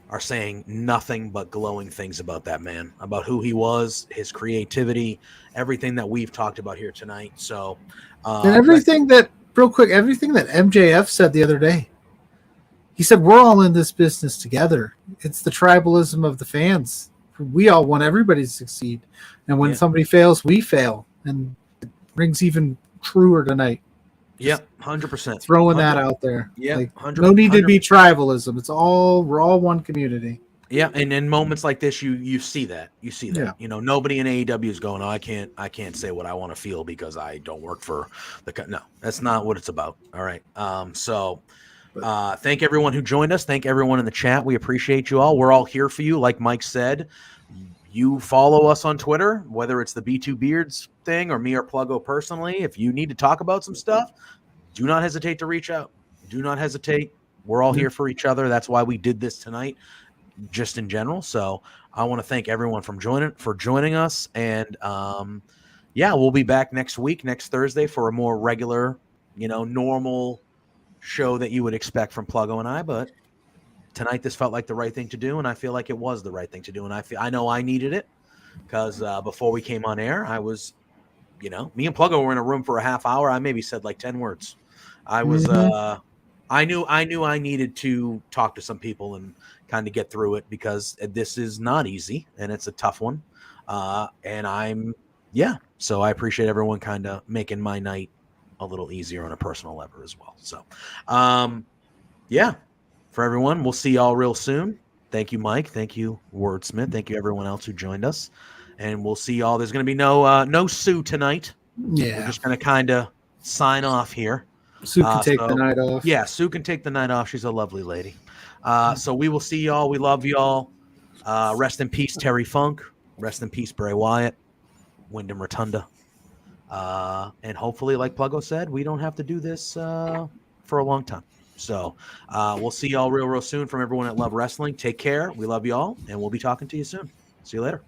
are saying nothing but glowing things about that man, about who he was, his creativity, everything that we've talked about here tonight. So, and everything that MJF said the other day, he said, we're all in this business together. It's the tribalism of the fans. We all want everybody to succeed. And when somebody fails, we fail. And it rings even truer tonight. Yeah, 100%. Throwing that out there. Yeah, 100%. No need to be tribalism. We're all one community. Yeah, and in moments like this, you see that. You see that. Yeah. Nobody in AEW is going, I can't say what I want to feel because I don't work for the. No, that's not what it's about. All right. Thank everyone who joined us. Thank everyone in the chat. We appreciate you all. We're all here for you. Like Mike said, you follow us on Twitter, whether it's the B2 Beards thing or me or Pluggo personally. If you need to talk about some stuff, do not hesitate to reach out. Do not hesitate. We're all here for each other. That's why we did this tonight, just in general. So I want to thank everyone for joining us. And we'll be back next Thursday for a more regular, normal show that you would expect from Pluggo and I. But tonight this felt like the right thing to do, and I feel like it was the right thing to do. And I know I needed it because before we came on air, I was, me and Pluggo were in a room for a half hour. I maybe said like 10 words. I was I knew I needed to talk to some people and kind of get through it because this is not easy and it's a tough one. So I appreciate everyone kind of making my night a little easier on a personal level as well. So, for everyone, we'll see y'all real soon. Thank you, Mike. Thank you, Wordsmith. Thank you, everyone else who joined us. And we'll see y'all. There's going to be no Sue tonight. Yeah. We're just going to kind of sign off here. Sue can take the night off. Yeah, Sue can take the night off. She's a lovely lady. So we will see y'all. We love y'all. Rest in peace, Terry Funk. Rest in peace, Bray Wyatt. Wyndham Rotunda. And hopefully, like Pluggo said, we don't have to do this for a long time. So we'll see y'all real soon from everyone at Love Wrestling. Take care. We love y'all, and we'll be talking to you soon. See you later.